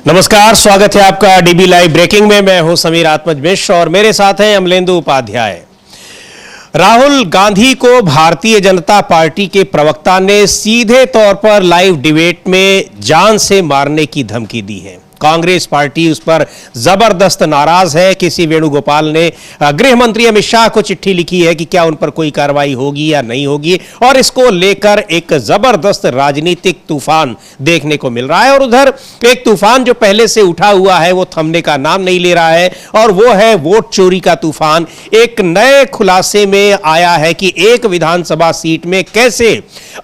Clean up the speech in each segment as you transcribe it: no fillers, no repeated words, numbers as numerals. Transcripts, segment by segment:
नमस्कार, स्वागत है आपका डीबी लाइव ब्रेकिंग में। मैं हूं समीर आत्मज मिश्र और मेरे साथ हैं अमलेंदु उपाध्याय। राहुल गांधी को भारतीय जनता पार्टी के प्रवक्ता ने सीधे तौर पर लाइव डिबेट में जान से मारने की धमकी दी है। कांग्रेस पार्टी उस पर जबरदस्त नाराज है। केसी वेणुगोपाल ने गृह मंत्री अमित शाह को चिट्ठी लिखी है कि क्या उन पर कोई कार्रवाई होगी या नहीं होगी, और इसको लेकर एक जबरदस्त राजनीतिक तूफान देखने को मिल रहा है। और उधर एक तूफान जो पहले से उठा हुआ है वो थमने का नाम नहीं ले रहा है, और वो है वोट चोरी का तूफान। एक नए खुलासे में आया है कि एक विधानसभा सीट में कैसे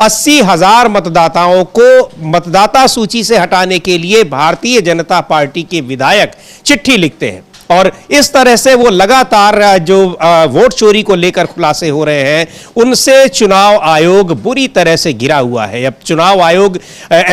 80,000 मतदाताओं को मतदाता सूची से हटाने के लिए भारतीय जनता पार्टी के विधायक चिट्ठी लिखते हैं, और इस तरह से वो लगातार जो वोट चोरी को लेकर खुलासे हो रहे हैं उनसे चुनाव आयोग बुरी तरह से घिरा हुआ है। अब चुनाव आयोग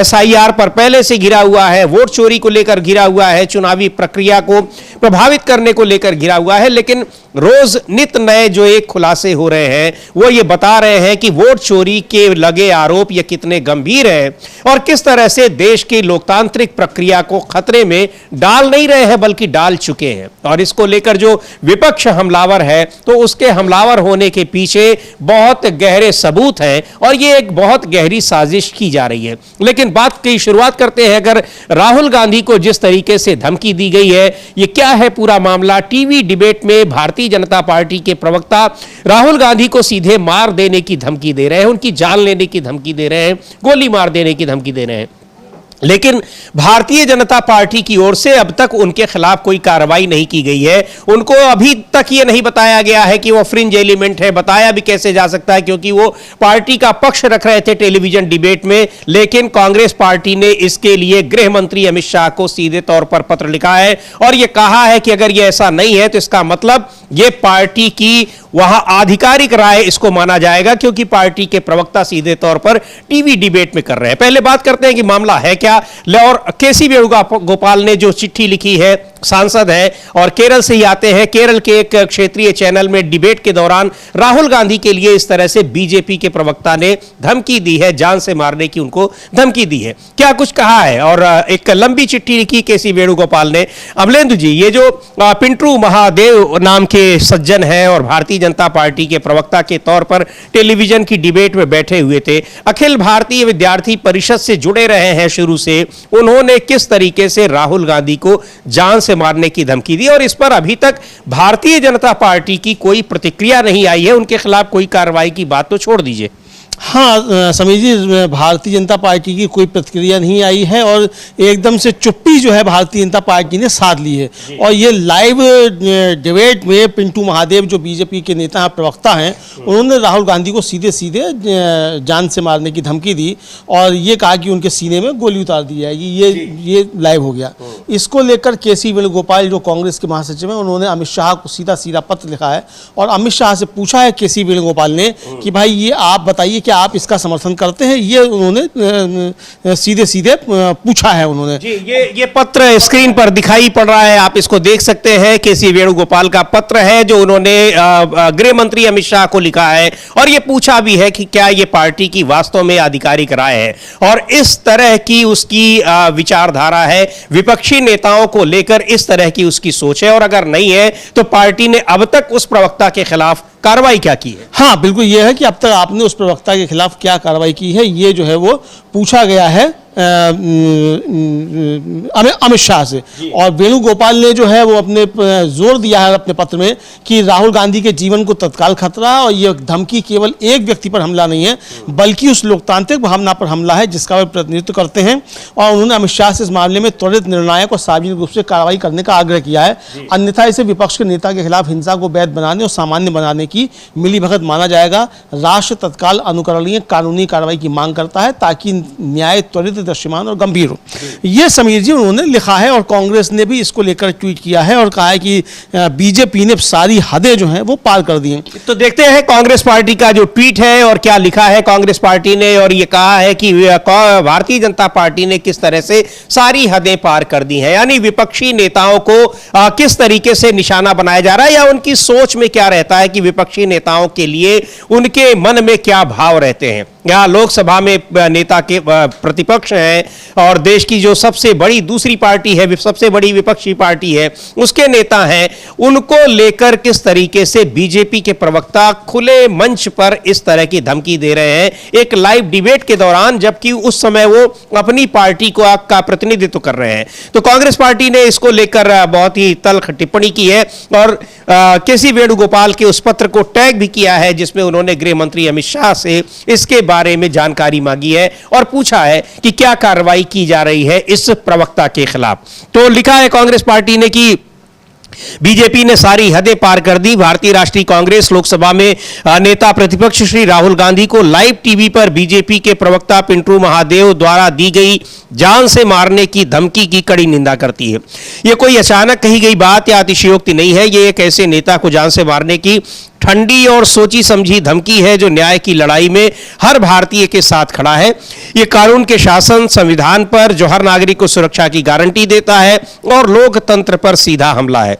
SIR पर पहले से घिरा हुआ है, वोट चोरी को लेकर घिरा हुआ है, चुनावी प्रक्रिया को प्रभावित करने को लेकर घिरा हुआ है। लेकिन रोज नित नए जो एक खुलासे हो रहे हैं वो ये बता रहे हैं कि वोट चोरी के लगे आरोप ये कितने गंभीर हैं और किस तरह से देश की लोकतांत्रिक प्रक्रिया को खतरे में डाल नहीं रहे हैं बल्कि डाल चुके हैं। और इसको लेकर जो विपक्ष हमलावर है तो उसके हमलावर होने के पीछे बहुत गहरे सबूत हैं और ये एक बहुत गहरी साजिश की जा रही है। लेकिन बात की शुरुआत करते हैं, अगर राहुल गांधी को जिस तरीके से धमकी दी गई है, ये क्या है पूरा मामला। टीवी डिबेट में भारतीय जनता पार्टी के प्रवक्ता राहुल गांधी को सीधे मार देने की धमकी दे रहे हैं, उनकी जान लेने की धमकी दे रहे हैं, गोली मार देने की धमकी दे रहे हैं। लेकिन भारतीय जनता पार्टी की ओर से अब तक उनके खिलाफ कोई कार्रवाई नहीं की गई है। उनको अभी तक ये नहीं बताया गया है कि वो फ्रिंज एलिमेंट है। बताया भी कैसे जा सकता है, क्योंकि वो पार्टी का पक्ष रख रहे थे टेलीविजन डिबेट में। लेकिन कांग्रेस पार्टी ने इसके लिए गृह मंत्री अमित शाह को सीधे तौर पर पत्र लिखा है और यह कहा है कि अगर यह ऐसा नहीं है तो इसका मतलब यह पार्टी की वहां आधिकारिक राय इसको माना जाएगा, क्योंकि पार्टी के प्रवक्ता सीधे तौर पर टीवी डिबेट में कर रहे हैं। पहले बात करते हैं कि मामला है क्या। और केसी वेणुगोपाल ने जो चिट्ठी लिखी है, सांसद है और केरल से ही आते हैं। केरल के एक क्षेत्रीय चैनल में डिबेट के दौरान राहुल गांधी के लिए इस तरह से बीजेपी के प्रवक्ता ने धमकी दी है, जान से मारने की उनको धमकी दी है। क्या कुछ कहा है, और एक लंबी चिट्ठी लिखी केसी वेणुगोपाल ने। अमलेंदु जी, ये जो पिंटू महादेव नाम के सज्जन है और भारतीय जनता पार्टी के प्रवक्ता के तौर पर टेलीविजन की डिबेट में बैठे हुए थे, अखिल भारतीय विद्यार्थी परिषद से जुड़े रहे हैं शुरू से, उन्होंने किस तरीके से राहुल गांधी को जान से मारने की धमकी दी और इस पर अभी तक भारतीय जनता पार्टी की कोई प्रतिक्रिया नहीं आई है, उनके खिलाफ कोई कार्रवाई की बात तो छोड़ दीजिए। हाँ समीर जी, भारतीय जनता पार्टी की कोई प्रतिक्रिया नहीं आई है और एकदम से चुप्पी जो है भारतीय जनता पार्टी ने साध ली है। और ये लाइव डिबेट में पिंटू महादेव जो बीजेपी के नेता हैं, प्रवक्ता हैं, उन्होंने राहुल गांधी को सीधे सीधे जान से मारने की धमकी दी और ये कहा कि उनके सीने में गोली उतार दी जाएगी। ये लाइव हो गया। इसको लेकर केसी वेणुगोपाल जो कांग्रेस के महासचिव हैं, उन्होंने अमित शाह को सीधा सीधा पत्र लिखा है और अमित शाह से पूछा है केसी वेणुगोपाल ने कि भाई ये आप बताइए क्या आप इसका समर्थन करते हैं। ये उन्होंने सीधे सीधे पूछा है उन्होंने जी। ये पत्र स्क्रीन पर दिखाई पड़ रहा है, आप इसको देख सकते हैं। केसी वेणुगोपाल का पत्र है जो उन्होंने गृह मंत्री अमित शाह को लिखा है और ये पूछा भी है कि क्या ये पार्टी की वास्तव में आधिकारिक राय है और इस तरह की उसकी विचारधारा है, विपक्षी नेताओं को लेकर इस तरह की उसकी सोच है, और अगर नहीं है तो पार्टी ने अब तक उस प्रवक्ता के खिलाफ कार्रवाई क्या की है। हाँ बिल्कुल, ये है कि अब तक आपने उस प्रवक्ता के खिलाफ क्या कार्रवाई की है, ये जो है वो पूछा गया है अमित शाह से। और वेणुगोपाल ने जो है वो अपने जोर दिया है अपने पत्र में कि राहुल गांधी के जीवन को तत्काल खतरा और ये धमकी केवल एक व्यक्ति पर हमला नहीं है बल्कि उस लोकतांत्रिक भावना पर हमला है जिसका वे प्रतिनिधित्व करते हैं। और उन्होंने अमित शाह से इस मामले में त्वरित निर्णायक और सार्वजनिक रूप से कार्रवाई करने का आग्रह किया है, अन्यथा इसे विपक्ष के नेता के खिलाफ हिंसा को वैध बनाने और सामान्य बनाने की मिलीभगत माना जाएगा। राष्ट्र तत्काल अनुकरणीय कानूनी कार्रवाई की मांग करता है ताकि न्याय त्वरित, दृश्यमान और गंभीर हो। ये समीर जी उन्होंने लिखा है और कांग्रेस ने भी इसको लेकर ट्वीट किया है और कहा है कि बीजेपी ने सारी हदें जो हैं वो पार कर दी हैं। तो देखते हैं कांग्रेस पार्टी का जो ट्वीट है और क्या लिखा है कांग्रेस पार्टी ने, और ये कहा है कि भारतीय जनता पार्टी ने किस तरह से सारी हदें पार कर दी हैं, यानी विपक्षी नेताओं को किस तरीके से निशाना बनाया जा रहा है या उनकी सोच में क्या रहता है कि विपक्षी नेताओं के लिए उनके मन में क्या भाव रहते हैं। यहाँ लोकसभा में नेता के प्रतिपक्ष हैं और देश की जो सबसे बड़ी दूसरी पार्टी है, सबसे बड़ी विपक्षी पार्टी है, उसके नेता हैं, उनको लेकर किस तरीके से बीजेपी के प्रवक्ता खुले मंच पर इस तरह की धमकी दे रहे हैं एक लाइव डिबेट के दौरान, जबकि उस समय वो अपनी पार्टी को का प्रतिनिधित्व कर रहे हैं। तो कांग्रेस पार्टी ने इसको लेकर बहुत ही तल्ख टिप्पणी की है और केसी वेणुगोपाल के उस पत्र को टैग भी किया है जिसमें उन्होंने गृह मंत्री अमित शाह से इसके बारे में जानकारी मांगी है और पूछा है कि क्या कार्रवाई की जा रही है इस प्रवक्ता के खिलाफ। तो लिखा है कांग्रेस पार्टी ने कि बीजेपी ने सारी हदें पार कर दी। भारतीय राष्ट्रीय कांग्रेस लोकसभा में नेता प्रतिपक्ष श्री राहुल गांधी को लाइव टीवी पर बीजेपी के प्रवक्ता पिंटू महादेव द्वारा दी गई जान से मारने की धमकी की कड़ी निंदा करती है। यह कोई अचानक कही गई बात या अतिशयोक्ति नहीं है, यह एक ऐसे नेता को जान से मारने की ठंडी और सोची समझी धमकी है जो न्याय की लड़ाई में हर भारतीय के साथ खड़ा है। यह कानून के शासन, संविधान पर जो हर नागरिक को सुरक्षा की गारंटी देता है और लोकतंत्र पर सीधा हमला है।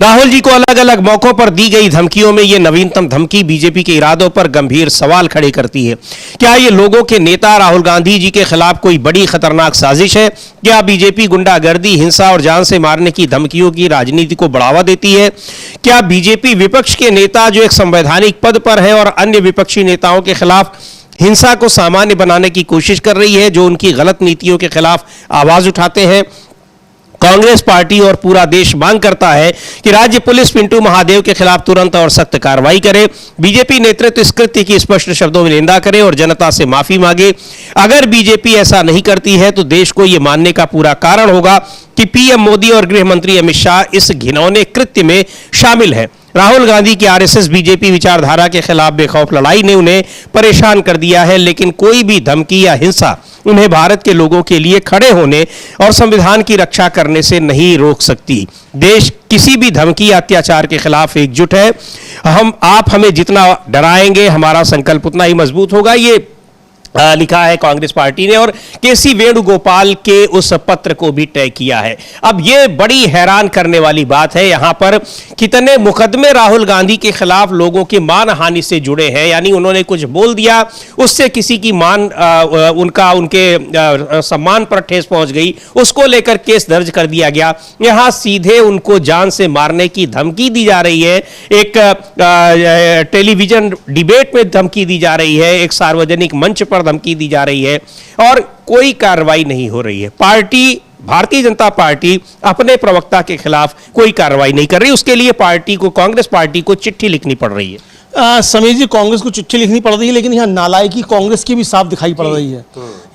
राहुल जी को अलग अलग मौकों पर दी गई धमकियों में यह नवीनतम धमकी बीजेपी के इरादों पर गंभीर सवाल खड़े करती है। क्या ये लोगों के नेता राहुल गांधी जी के खिलाफ कोई बड़ी खतरनाक साजिश है? क्या बीजेपी गुंडागर्दी, हिंसा और जान से मारने की धमकियों की राजनीति को बढ़ावा देती है? क्या बीजेपी विपक्ष के नेता जो एक संवैधानिक पद पर है और अन्य विपक्षी नेताओं के खिलाफ हिंसा को सामान्य बनाने की कोशिश कर रही है, जो उनकी गलत नीतियों के खिलाफ आवाज उठाते हैं? कांग्रेस पार्टी और पूरा देश मांग करता है कि राज्य पुलिस पिंटू महादेव के खिलाफ तुरंत और सख्त कार्रवाई करे। बीजेपी नेतृत्व इस कृत्य की स्पष्ट शब्दों में निंदा करे और जनता से माफी मांगे। अगर बीजेपी ऐसा नहीं करती है तो देश को यह मानने का पूरा कारण होगा कि पीएम मोदी और गृह मंत्री अमित शाह इस घिनौने कृत्य में शामिल है। राहुल गांधी की आरएसएस बीजेपी विचारधारा के खिलाफ बेखौफ लड़ाई ने उन्हें परेशान कर दिया है, लेकिन कोई भी धमकी या हिंसा उन्हें भारत के लोगों के लिए खड़े होने और संविधान की रक्षा करने से नहीं रोक सकती। देश किसी भी धमकी या अत्याचार के खिलाफ एकजुट है। आप हमें जितना डराएंगे हमारा संकल्प उतना ही मजबूत होगा। ये लिखा है कांग्रेस पार्टी ने और केसी वेणुगोपाल के उस पत्र को भी टैग किया है। अब यह बड़ी हैरान करने वाली बात है, यहां पर कितने मुकदमे राहुल गांधी के खिलाफ लोगों के मानहानि से जुड़े हैं। यानी उन्होंने कुछ बोल दिया, उससे किसी की उनके सम्मान पर ठेस पहुंच गई, उसको लेकर केस दर्ज कर दिया गया। यहां सीधे उनको जान से मारने की धमकी दी जा रही है। एक टेलीविजन डिबेट में धमकी दी जा रही है, एक सार्वजनिक मंच पर धमकी दी जा रही है और कोई कार्रवाई नहीं हो रही है। भारतीय जनता पार्टी अपने प्रवक्ता के खिलाफ कोई कार्रवाई नहीं कर रही। उसके लिए कांग्रेस पार्टी को चिट्ठी लिखनी पड़ रही है। समीर जी, कांग्रेस को चिट्ठी लिखनी पड़ रही है, लेकिन यहाँ नालायकी कांग्रेस की भी साफ दिखाई पड़ रही है।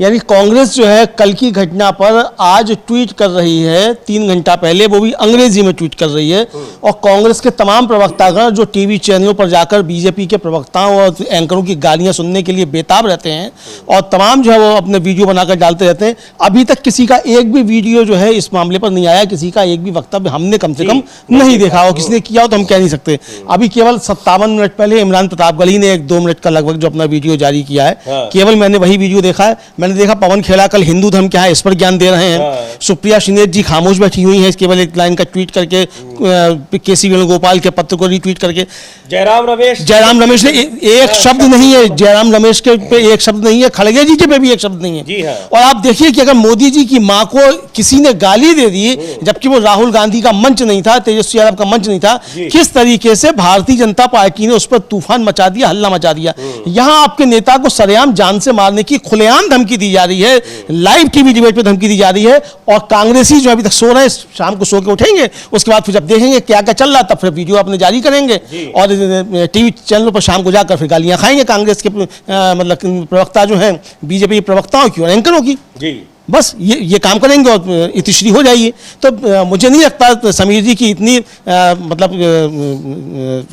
यानी कांग्रेस जो है कल की घटना पर आज ट्वीट कर रही है, 3 घंटा पहले, वो भी अंग्रेजी में ट्वीट कर रही है। और कांग्रेस के तमाम प्रवक्तागण जो टीवी चैनलों पर जाकर बीजेपी के प्रवक्ताओं और एंकरों की गालियां सुनने के लिए बेताब रहते हैं और तमाम जो है वो अपने वीडियो बनाकर डालते रहते हैं, अभी तक किसी का एक भी वीडियो जो है इस मामले पर नहीं आया, किसी का एक भी वक्तव्य हमने कम से कम नहीं देखा। और किसी ने किया हो तो हम कह नहीं सकते। अभी केवल 57 मिनट पहले इमरान प्रतापगढ़ी ने 1-2 मिनट का लगभग जो अपना वीडियो जारी किया है, केवल मैंने वही वीडियो देखा है। मैंने देखा पवन खेड़ा कल हिंदू धर्म क्या है इस पर ज्ञान दे रहे हैं। सुप्रिया शिंदे जी खामोश बैठी हुई हैं, केवल एक लाइन का ट्वीट करके, केसी वेणुगोपाल के पत्र को रीट्वीट करके। जयराम रमेश ने एक शब्द नहीं है, जयराम रमेश के पे एक शब्द नहीं है, खड़गे जी के पे भी एक शब्द नहीं है। और आप देखिए कि अगर मोदी जी की मां को किसी ने गाली दे दी, जबकि वो राहुल गांधी का मंच नहीं था, तेजस्वी यादव का मंच नहीं था, किस तरीके से भारतीय जनता पार्टी ने उस पर तूफान मचा दिया, हल्ला मचा दिया। यहां आपके नेता को सरेआम जान से मारने की खुलेआम धमकी दी जा रही है, लाइव टीवी डिबेट पे धमकी दी जा रही है। और कांग्रेसी जो अभी तक सो रहे हैं, शाम को सो के उठेंगे, उसके बाद फिर जब देखेंगे क्या क्या चल रहा, तब फिर वीडियो अपने जारी करेंगे और टीवी चैनलों पर शाम को जाकर फिर गालियां खाएंगे कांग्रेस के मतलब प्रवक्ता जो हैं, बीजेपी प्रवक्ताओं की और एंकरों की। बस ये काम करेंगे और इतिश्री हो जाएगी। तो मुझे नहीं लगता समीर जी की इतनी मतलब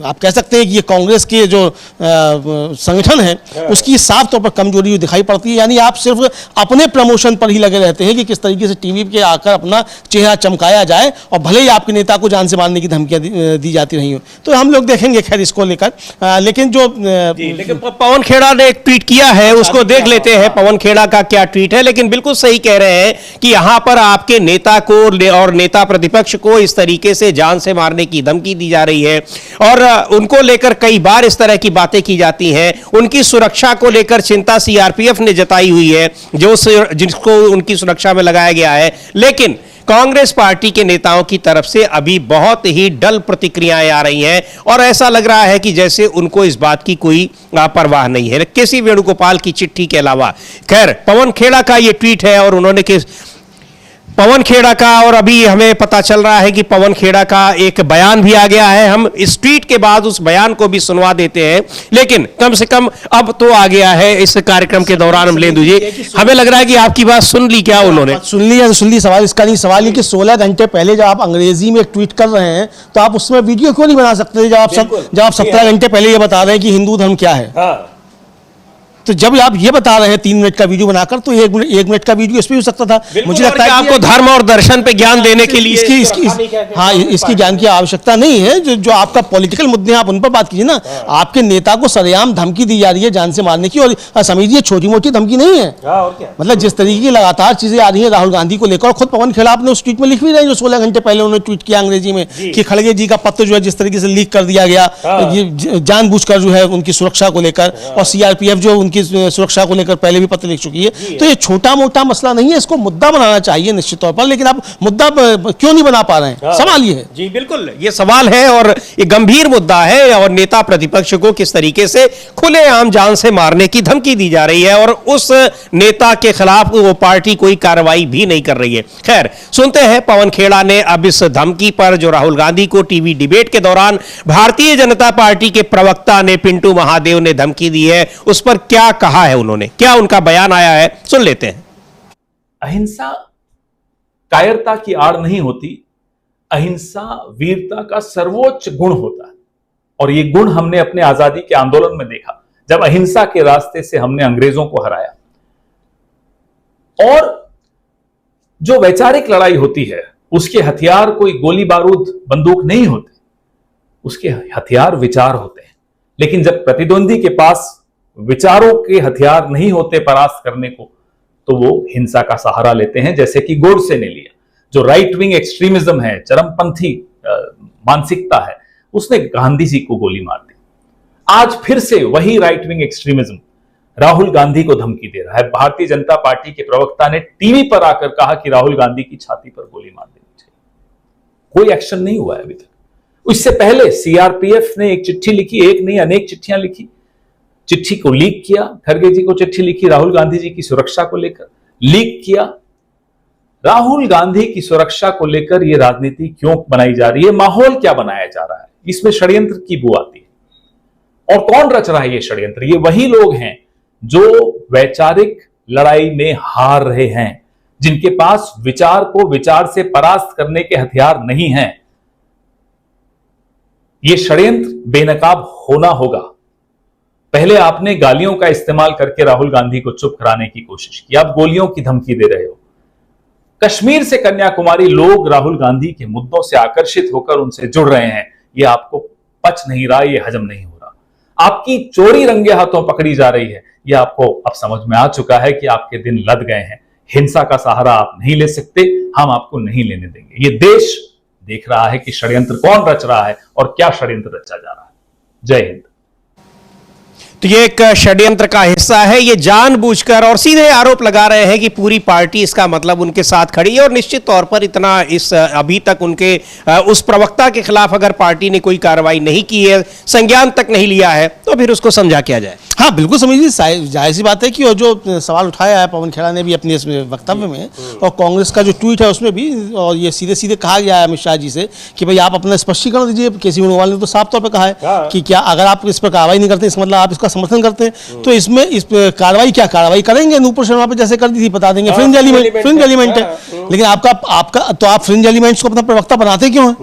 आप कह सकते हैं कि ये कांग्रेस के जो संगठन है उसकी साफ तौर पर कमजोरी दिखाई पड़ती है। यानी आप सिर्फ अपने प्रमोशन पर ही लगे रहते हैं कि किस तरीके से टीवी पे आकर अपना चेहरा चमकाया जाए, और भले ही आपके नेता को जान से मारने की धमकियां दी जाती रही हो। तो हम लोग देखेंगे खैर इसको लेकर। लेकिन पवन खेड़ा ने एक ट्वीट किया है, उसको देख लेते हैं पवन खेड़ा का क्या ट्वीट है। लेकिन बिल्कुल सही कह रहे हैं कि यहां पर आपके नेता को और नेता प्रतिपक्ष को इस तरीके से जान से मारने की धमकी दी जा रही है और उनको लेकर कई बार इस तरह की बातें की जाती हैं। उनकी सुरक्षा को लेकर चिंता सीआरपीएफ ने जताई हुई है, जिसको उनकी सुरक्षा में लगाया गया है, लेकिन कांग्रेस पार्टी के नेताओं की तरफ से अभी बहुत ही डल प्रतिक्रियाएं आ रही हैं और ऐसा लग रहा है कि जैसे उनको इस बात की कोई परवाह नहीं है। केसी वेणुगोपाल की चिट्ठी के अलावा खैर पवन खेड़ा का यह ट्वीट है और उन्होंने पवन खेड़ा का, और अभी हमें पता चल रहा है कि पवन खेड़ा का एक बयान भी आ गया है। हम इस ट्वीट के बाद उस बयान को भी सुनवा देते हैं, लेकिन कम से कम अब तो आ गया है इस कार्यक्रम के दौरान। अमलेंदु जी, हमें लग रहा है कि आपकी बात सुन ली क्या उन्होंने? सुन ली या सुन ली, सवाल इसका नहीं। सवाल ये कि 16 घंटे पहले जब आप अंग्रेजी में एक ट्वीट कर रहे हैं तो आप उसमें वीडियो क्यों नहीं बना सकते? जब आप 17 घंटे पहले ये बता रहे हैं कि हिंदू धर्म क्या है, तो जब आप ये बता रहे हैं 3 मिनट का वीडियो बनाकर, तो 1 मिनट का वीडियो इसमें हो सकता था। मुझे लगता है कि आपको धर्म और दर्शन पे ज्ञान देने के लिए इसकी ज्ञान की आवश्यकता नहीं है। जो आपका पॉलिटिकल मुद्दे हैं आप उन पर बात कीजिए ना। आपके नेता को सरेआम धमकी दी जा रही है जान से मारने की, और समझिए छोटी मोटी धमकी नहीं है। मतलब जिस तरीके की लगातार चीजें आ रही है राहुल गांधी को लेकर, और खुद पवन खेड़ा आपने उस ट्वीट में लिख भी रहे हैं जो 16 घंटे पहले उन्होंने ट्वीट किया अंग्रेजी में कि खड़गे जी का पत्र जो है जिस तरीके से लीक कर दिया गया, ये जानबूझकर जो है उनकी सुरक्षा को लेकर, और सीआरपीएफ जो उनकी सुरक्षा को लेकर पहले भी पत्र लिख चुकी है। तो ये छोटा मोटा मसला नहीं है, इसको मुद्दा बनाना चाहिए निश्चित तौर पर, लेकिन आप मुद्दा क्यों नहीं बना पा रहे हैं? सवाल ये है। जी बिल्कुल, ये सवाल है और ये गंभीर मुद्दा है, और नेता प्रतिपक्ष को किस तरीके से खुलेआम जान से मारने की धमकी दी जा रही है और उस नेता के खिलाफ वो पार्टी कोई कार्रवाई भी नहीं कर रही है। खैर, सुनते हैं पवन खेड़ा ने अब इस धमकी पर जो राहुल गांधी को टीवी डिबेट के दौरान भारतीय जनता पार्टी के प्रवक्ता ने पिंटू महादेव ने धमकी दी है, उस पर क्या कहा है उन्होंने, क्या उनका बयान आया है, सुन लेते हैं। अहिंसा कायरता की आड़ नहीं होती, अहिंसा वीरता का सर्वोच्च गुण होता है, और ये गुण हमने अपने आजादी के आंदोलन में देखा जब अहिंसा के रास्ते से हमने अंग्रेजों को हराया। और जो वैचारिक लड़ाई होती है उसके हथियार कोई गोली बारूद बंदूक नहीं होते, उसके हथियार विचार होते हैं। लेकिन जब प्रतिद्वंदी के पास विचारों के हथियार नहीं होते परास्त करने को, तो वो हिंसा का सहारा लेते हैं, जैसे कि गोडसे ने लिया। जो राइट विंग एक्सट्रीमिज्म है, चरमपंथी मानसिकता है, उसने गांधी जी को गोली मार दी। आज फिर से वही right wing extremism Rahul Gandhi को धमकी दे रहा है। भारतीय जनता पार्टी के प्रवक्ता ने टीवी पर आकर कहा कि राहुल गांधी की छाती पर गोली मार देनी चाहिए। कोई एक्शन नहीं हुआ है अभी तक। इससे पहले सीआरपीएफ ने एक चिट्ठी लिखी, एक नहीं अनेक चिट्ठियां लिखी, चिट्ठी को लीक किया। खड़गे जी को चिट्ठी लिखी राहुल गांधी जी की सुरक्षा को लेकर, लीक किया। राहुल गांधी की सुरक्षा को लेकर यह राजनीति क्यों बनाई जा रही है, माहौल क्या बनाया जा रहा है, इसमें षड्यंत्र की बू आती है। और कौन रच रहा है ये षड्यंत्र? ये वही लोग हैं जो वैचारिक लड़ाई में हार रहे हैं, जिनके पास विचार को विचार से परास्त करने के हथियार नहीं हैं। यह षड्यंत्र बेनकाब होना होगा। पहले आपने गालियों का इस्तेमाल करके राहुल गांधी को चुप कराने की कोशिश की, अब गोलियों की धमकी दे रहे हो। कश्मीर से कन्याकुमारी लोग राहुल गांधी के मुद्दों से आकर्षित होकर उनसे जुड़ रहे हैं। यह आपको पच नहीं रहा, यह हजम नहीं हो रहा। आपकी चोरी रंगे हाथों पकड़ी जा रही है, यह आपको अब समझ में आ चुका है कि आपके दिन लद गए हैं। हिंसा का सहारा आप नहीं ले सकते, हम आपको नहीं लेने देंगे। यह देश देख रहा है कि षड्यंत्र कौन रच रहा है और क्या षड्यंत्र रचा जा रहा है। जय हिंद। तो ये एक षड्यंत्र का हिस्सा है, ये जानबूझकर और सीधे आरोप लगा रहे हैं कि पूरी पार्टी इसका मतलब उनके साथ खड़ी है, और निश्चित तौर पर इतना इस अभी तक उनके उस प्रवक्ता के खिलाफ अगर पार्टी ने कोई कार्रवाई नहीं की है, संज्ञान तक नहीं लिया है, तो फिर उसको समझा किया जाए। हाँ बिल्कुल समझिए, जाहिर सी बात है कि जो सवाल उठाया है पवन खेड़ा ने भी अपने इस वक्तव्य में, और कांग्रेस का जो ट्वीट है उसमें भी, और ये सीधे सीधे कहा गया है अमित शाह जी से कि भाई आप अपना स्पष्टीकरण दीजिए। केसी वेणुगोपाल ने तो साफ तौर पर कहा है कि क्या अगर आप इस पर कार्रवाई नहीं करते, इसका मतलब आप इसका समर्थन करते हैं, तो इसमें इस कार्रवाई क्या कार्रवाई करेंगे? नूपुर शर्मा पे जैसे कर दी थी, बता देंगे फ्रिंज एलिमेंट है। लेकिन आपका तो आप फ्रिंज एलिमेंट्स को अपना प्रवक्ता बनाते क्यों हैं?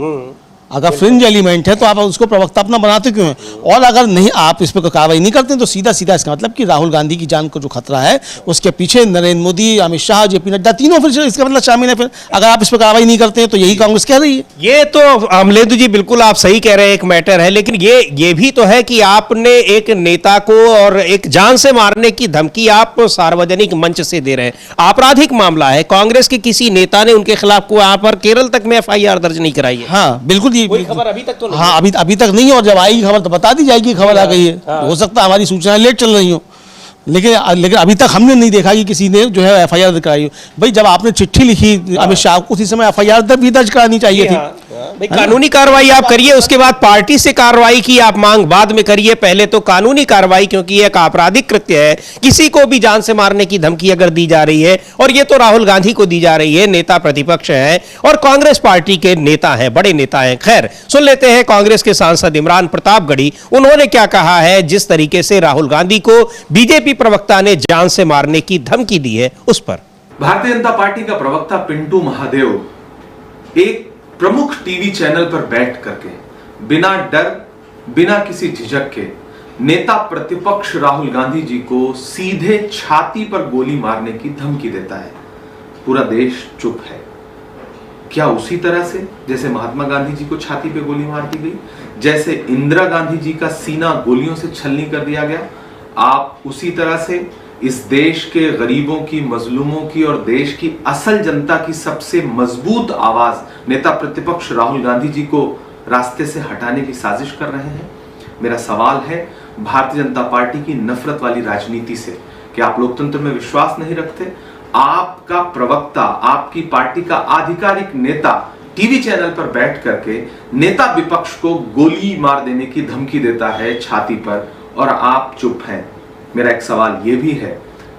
अगर फ्रिंज एलिमेंट है तो आप उसको प्रवक्ता अपना बनाते क्यों हैं? और अगर नहीं, आप इस पर कार्रवाई नहीं करते तो सीधा सीधा इसका मतलब कि राहुल गांधी की जान को जो खतरा है उसके पीछे नरेंद्र मोदी, अमित शाह, जेपी नड्डा तीनों फिर इसका मतलब शामिल है। फिर अगर आप इस पर कार्रवाई नहीं करते हैं तो यही कांग्रेस कह रही है। ये तो अमलेंदु जी बिल्कुल आप सही कह रहे हैं, एक मैटर है, लेकिन ये भी तो है कि आपने एक नेता को और एक जान से मारने की धमकी आप सार्वजनिक मंच से दे रहे हैं। आपराधिक मामला है, कांग्रेस के किसी नेता ने उनके खिलाफ को वहां पर केरल तक में एफआईआर दर्ज नहीं कराई है। हाँ बिल्कुल, कोई खबर अभी तक तो नहीं। हाँ अभी तक नहीं, और जब आएगी खबर तो बता दी जाएगी खबर आ गई है। हो सकता है हमारी सूचनाएं लेट चल रही हो, लेकिन अभी तक हमने नहीं देखा कि किसी ने जो है एफआईआर कराई हो। भाई जब आपने चिट्ठी लिखी अमित शाह को, उसी समय एफआईआर भी दर्ज करानी चाहिए थी। भाई कानूनी कार्रवाई आप करिए, उसके बाद पार्टी से कार्रवाई की आप मांग बाद में करिए, पहले तो कानूनी कार्रवाई, क्योंकि यह एक आपराधिक कृत्य है। किसी को भी जान से मारने की धमकी अगर दी जा रही है, और ये तो राहुल गांधी को दी जा रही है, नेता प्रतिपक्ष है और कांग्रेस पार्टी के नेता हैं, बड़े नेता हैं। खैर, सुन लेते हैं कांग्रेस के सांसद इमरान प्रतापगढ़ी, उन्होंने क्या कहा है जिस तरीके से राहुल गांधी को बीजेपी प्रवक्ता ने जान से मारने की धमकी दी है उस पर। भारतीय जनता पार्टी का प्रवक्ता पिंटू महादेव एक प्रमुख टीवी चैनल पर बैठ करके बिना डर, बिना किसी झिझक के नेता प्रतिपक्ष राहुल गांधी जी को सीधे छाती पर गोली मारने की धमकी देता है। पूरा देश चुप है। क्या उसी तरह से जैसे महात्मा गांधी जी को छाती पे गोली मार दी गई, जैसे इंदिरा गांधी जी का सीना गोलियों से छलनी कर दिया गया, आप उसी तरह से इस देश के गरीबों की, मजलूमों की और देश की असल जनता की सबसे मजबूत आवाज नेता प्रतिपक्ष राहुल गांधी जी को रास्ते से हटाने की साजिश कर रहे हैं? मेरा सवाल है भारतीय जनता पार्टी की नफरत वाली राजनीति से कि आप लोकतंत्र में विश्वास नहीं रखते। आपका प्रवक्ता, आपकी पार्टी का आधिकारिक नेता टीवी चैनल पर बैठ करके नेता विपक्ष को गोली मार देने की धमकी देता है छाती पर, और आप चुप हैं। मेरा एक सवाल यह भी है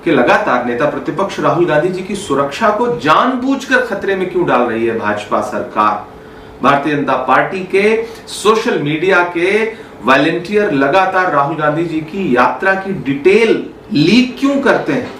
कि लगातार नेता प्रतिपक्ष राहुल गांधी जी की सुरक्षा को जानबूझकर खतरे में क्यों डाल रही है भाजपा सरकार? भारतीय जनता पार्टी के सोशल मीडिया के वॉलंटियर लगातार राहुल गांधी जी की यात्रा की डिटेल लीक क्यों करते हैं?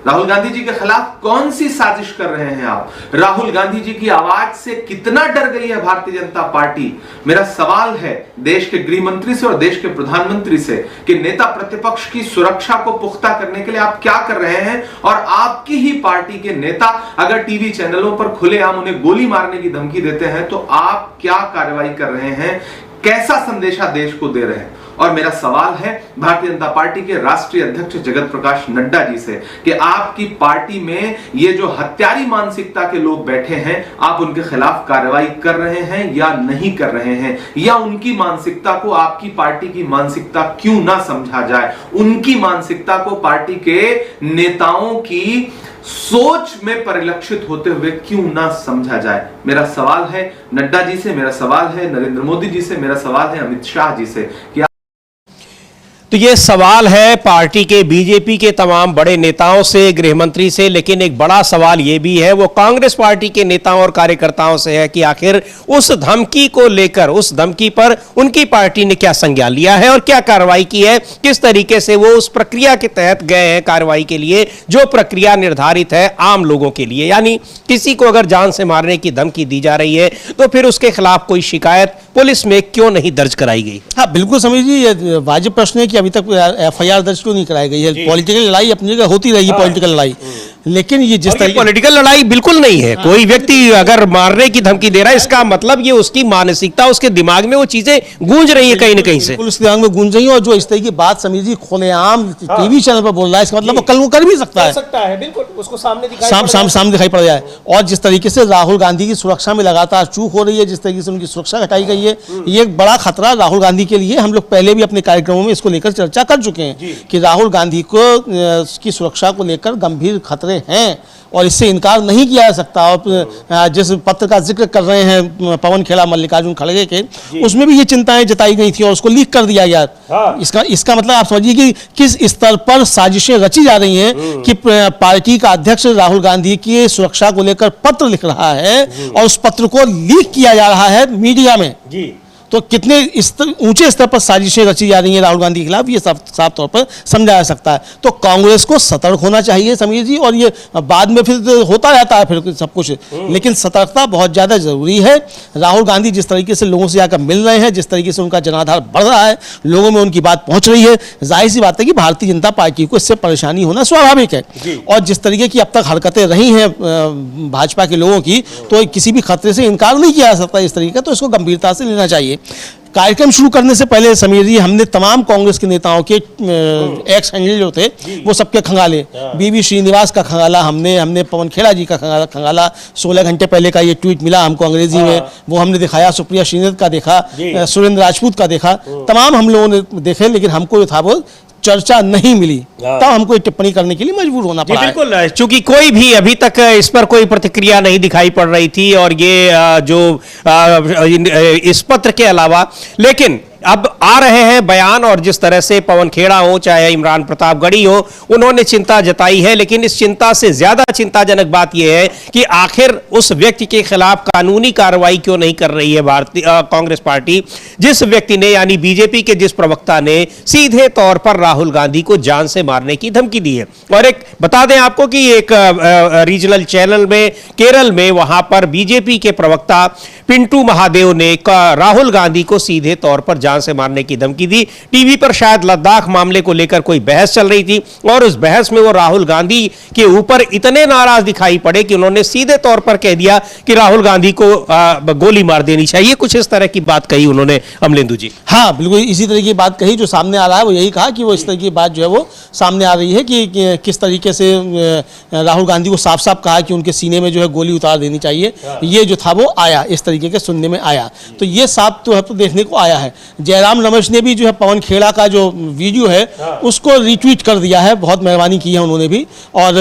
राहुल गांधी जी के खिलाफ कौन सी साजिश कर रहे हैं आप? राहुल गांधी जी की आवाज से कितना डर गई है भारतीय जनता पार्टी? मेरा सवाल है देश के गृह मंत्री से और देश के प्रधानमंत्री से कि नेता प्रतिपक्ष की सुरक्षा को पुख्ता करने के लिए आप क्या कर रहे हैं? और आपकी ही पार्टी के नेता अगर टीवी चैनलों पर खुलेआम उन्हें गोली मारने की धमकी देते हैं तो आप क्या कार्रवाई कर रहे हैं? कैसा संदेशा देश को दे रहे हैं? और मेरा सवाल है भारतीय जनता पार्टी के राष्ट्रीय अध्यक्ष जगत प्रकाश नड्डा जी से कि आपकी पार्टी में ये जो हत्यारी मानसिकता के लोग बैठे हैं, आप उनके खिलाफ कार्रवाई कर रहे हैं या नहीं कर रहे हैं? या उनकी मानसिकता को आपकी पार्टी की मानसिकता क्यों ना समझा जाए? उनकी मानसिकता को पार्टी के नेताओं की सोच में परिलक्षित होते हुए क्यों ना समझा जाए? मेरा सवाल है नड्डा जी से, मेरा सवाल है नरेंद्र मोदी जी से, मेरा सवाल है अमित शाह जी से कि तो ये सवाल है पार्टी के, बीजेपी के तमाम बड़े नेताओं से, गृह मंत्री से, लेकिन एक बड़ा सवाल ये भी है वो कांग्रेस पार्टी के नेताओं और कार्यकर्ताओं से है कि आखिर उस धमकी को लेकर, उस धमकी पर उनकी पार्टी ने क्या संज्ञान लिया है और क्या कार्रवाई की है, किस तरीके से वो उस प्रक्रिया के तहत गए हैं कार्रवाई के लिए जो प्रक्रिया निर्धारित है आम लोगों के लिए। यानी किसी को अगर जान से मारने की धमकी दी जा रही है तो फिर उसके खिलाफ कोई शिकायत पुलिस में क्यों नहीं दर्ज कराई गई? हाँ बिल्कुल समझिए, वाजिब प्रश्न है कि अभी तक एफआईआर दर्ज क्यों नहीं कराई गई है? पॉलिटिकल लड़ाई अपनी जगह होती रहेगी, पॉलिटिकल लड़ाई, लेकिन ये जिस तरह पॉलिटिकल लड़ाई बिल्कुल नहीं है। कोई व्यक्ति अगर मारने की धमकी दे रहा है इसका मतलब ये उसकी मानसिकता, उसके दिमाग में वो चीजें गूंज रही है कहीं ना कहीं से, उसके दिमाग में गूंज रही है। और जो इस तरह की बात समझिए खुलेआम टीवी चैनल पर बोल रहा है, इसका मतलब वो कल वो कर भी सकता है, बिल्कुल उसको सामने दिखाई पड़ जाए। और जिस तरीके से राहुल गांधी की सुरक्षा में लगातार चूक हो रही है, जिस तरीके से उनकी सुरक्षा घटाई गई है, ये एक बड़ा खतरा राहुल गांधी के लिए। हम लोग पहले भी अपने कार्यक्रमों में इसको लेकर चर्चा कर चुके हैं कि राहुल गांधी को की सुरक्षा को लेकर गंभीर खतरे हैं और इससे इनकार नहीं किया जा सकता। और जिस पत्र का जिक्र कर रहे हैं पवन खेड़ा मल्लिकार्जुन खड़गे के, उसमें भी ये चिंताएं जताई गई थी और उसको लीक कर दिया गया। हाँ। इसका मतलब आप समझिए कि किस स्तर पर साजिशें रची जा रही हैं कि पार्टी का अध्यक्ष राहुल गांधी की सुरक्षा को लेकर पत्र लिख रहा है और उस पत्र को लीक किया जा रहा है मीडिया में। तो कितने ऊंचे स्तर पर साजिशें रची जा रही हैं राहुल गांधी के खिलाफ, ये साफ तौर पर समझा जा सकता है। तो कांग्रेस को सतर्क होना चाहिए समीर जी, और ये बाद में फिर होता रहता है फिर सब कुछ, लेकिन सतर्कता बहुत ज़्यादा जरूरी है। राहुल गांधी जिस तरीके से लोगों से आकर मिल रहे हैं, जिस तरीके से उनका जनाधार बढ़ रहा है, लोगों में उनकी बात पहुंच रही है, जाहिर सी बात है कि भारतीय जनता पार्टी को इससे परेशानी होना स्वाभाविक है। और जिस तरीके की अब तक हरकतें रही हैं भाजपा के लोगों की, तो किसी भी खतरे से इनकार नहीं किया जा सकता इस तरीके का, तो इसको गंभीरता से लेना चाहिए। कार्यक्रम शुरू करने से पहले समीर जी, हमने तमाम कांग्रेस के नेताओं के एक्स हैंडल जो थे वो सबके खंगाले, बीवी श्रीनिवास का खंगाला हमने पवन खेड़ा जी का खंगाला 16 घंटे पहले का ये ट्वीट मिला हमको अंग्रेजी में, वो हमने दिखाया, सुप्रिया श्रीनाथ का देखा, सुरेंद्र राजपूत का देखा, तमाम हम लोगों ने देखे, लेकिन हमको जो था वो चर्चा नहीं मिली, तब हमको टिप्पणी करने के लिए मजबूर होना पड़ा। बिल्कुल, चूंकि कोई भी अभी तक इस पर कोई प्रतिक्रिया नहीं दिखाई पड़ रही थी, और ये जो इस पत्र के अलावा, लेकिन अब आ रहे हैं बयान, और जिस तरह से पवन खेड़ा हो चाहे इमरान प्रतापगढ़ी हो, उन्होंने चिंता जताई है। लेकिन इस चिंता से ज्यादा चिंताजनक बात यह है कि आखिर उस व्यक्ति के खिलाफ कानूनी कार्रवाई क्यों नहीं कर रही है भारतीय कांग्रेस पार्टी, जिस व्यक्ति ने, यानी बीजेपी के जिस प्रवक्ता ने सीधे तौर पर राहुल गांधी को जान से मारने की धमकी दी है। और एक बता दें आपको कि एक रीजनल चैनल में केरल में, वहां पर बीजेपी के प्रवक्ता पिंटू महादेव ने राहुल गांधी को सीधे तौर पर जान से मारने की धमकी दी। टीवी पर शायद लद्दाख मामले को लेकर कोई बहस चल रही थी, और उस बहस में वो राहुल गांधी के ऊपर इतने नाराज दिखाई पड़े कि उन्होंने सीधे तौर पर कह दिया कि राहुल गांधी को गोली मार देनी चाहिए। कुछ इस तरह की बात कही उन्होंने, अमलेंदु जी। हाँ, बिल्कुल इसी तरह की बात कही। जो सामने आ रहा है वो यही कहा कि वो इस तरह की बात जो है वो सामने आ रही है कि किस तरीके से राहुल गांधी को साफ साफ कहा कि उनके सीने में जो है गोली उतार देनी चाहिए। ये जो था वो आया, इस तरीके के सुनने में आया, तो ये साफ तो देखने को आया है। जयराम रमेश ने भी जो है पवन खेड़ा का जो वीडियो है उसको रीट्वीट कर दिया है, बहुत मेहरबानी की है उन्होंने भी, और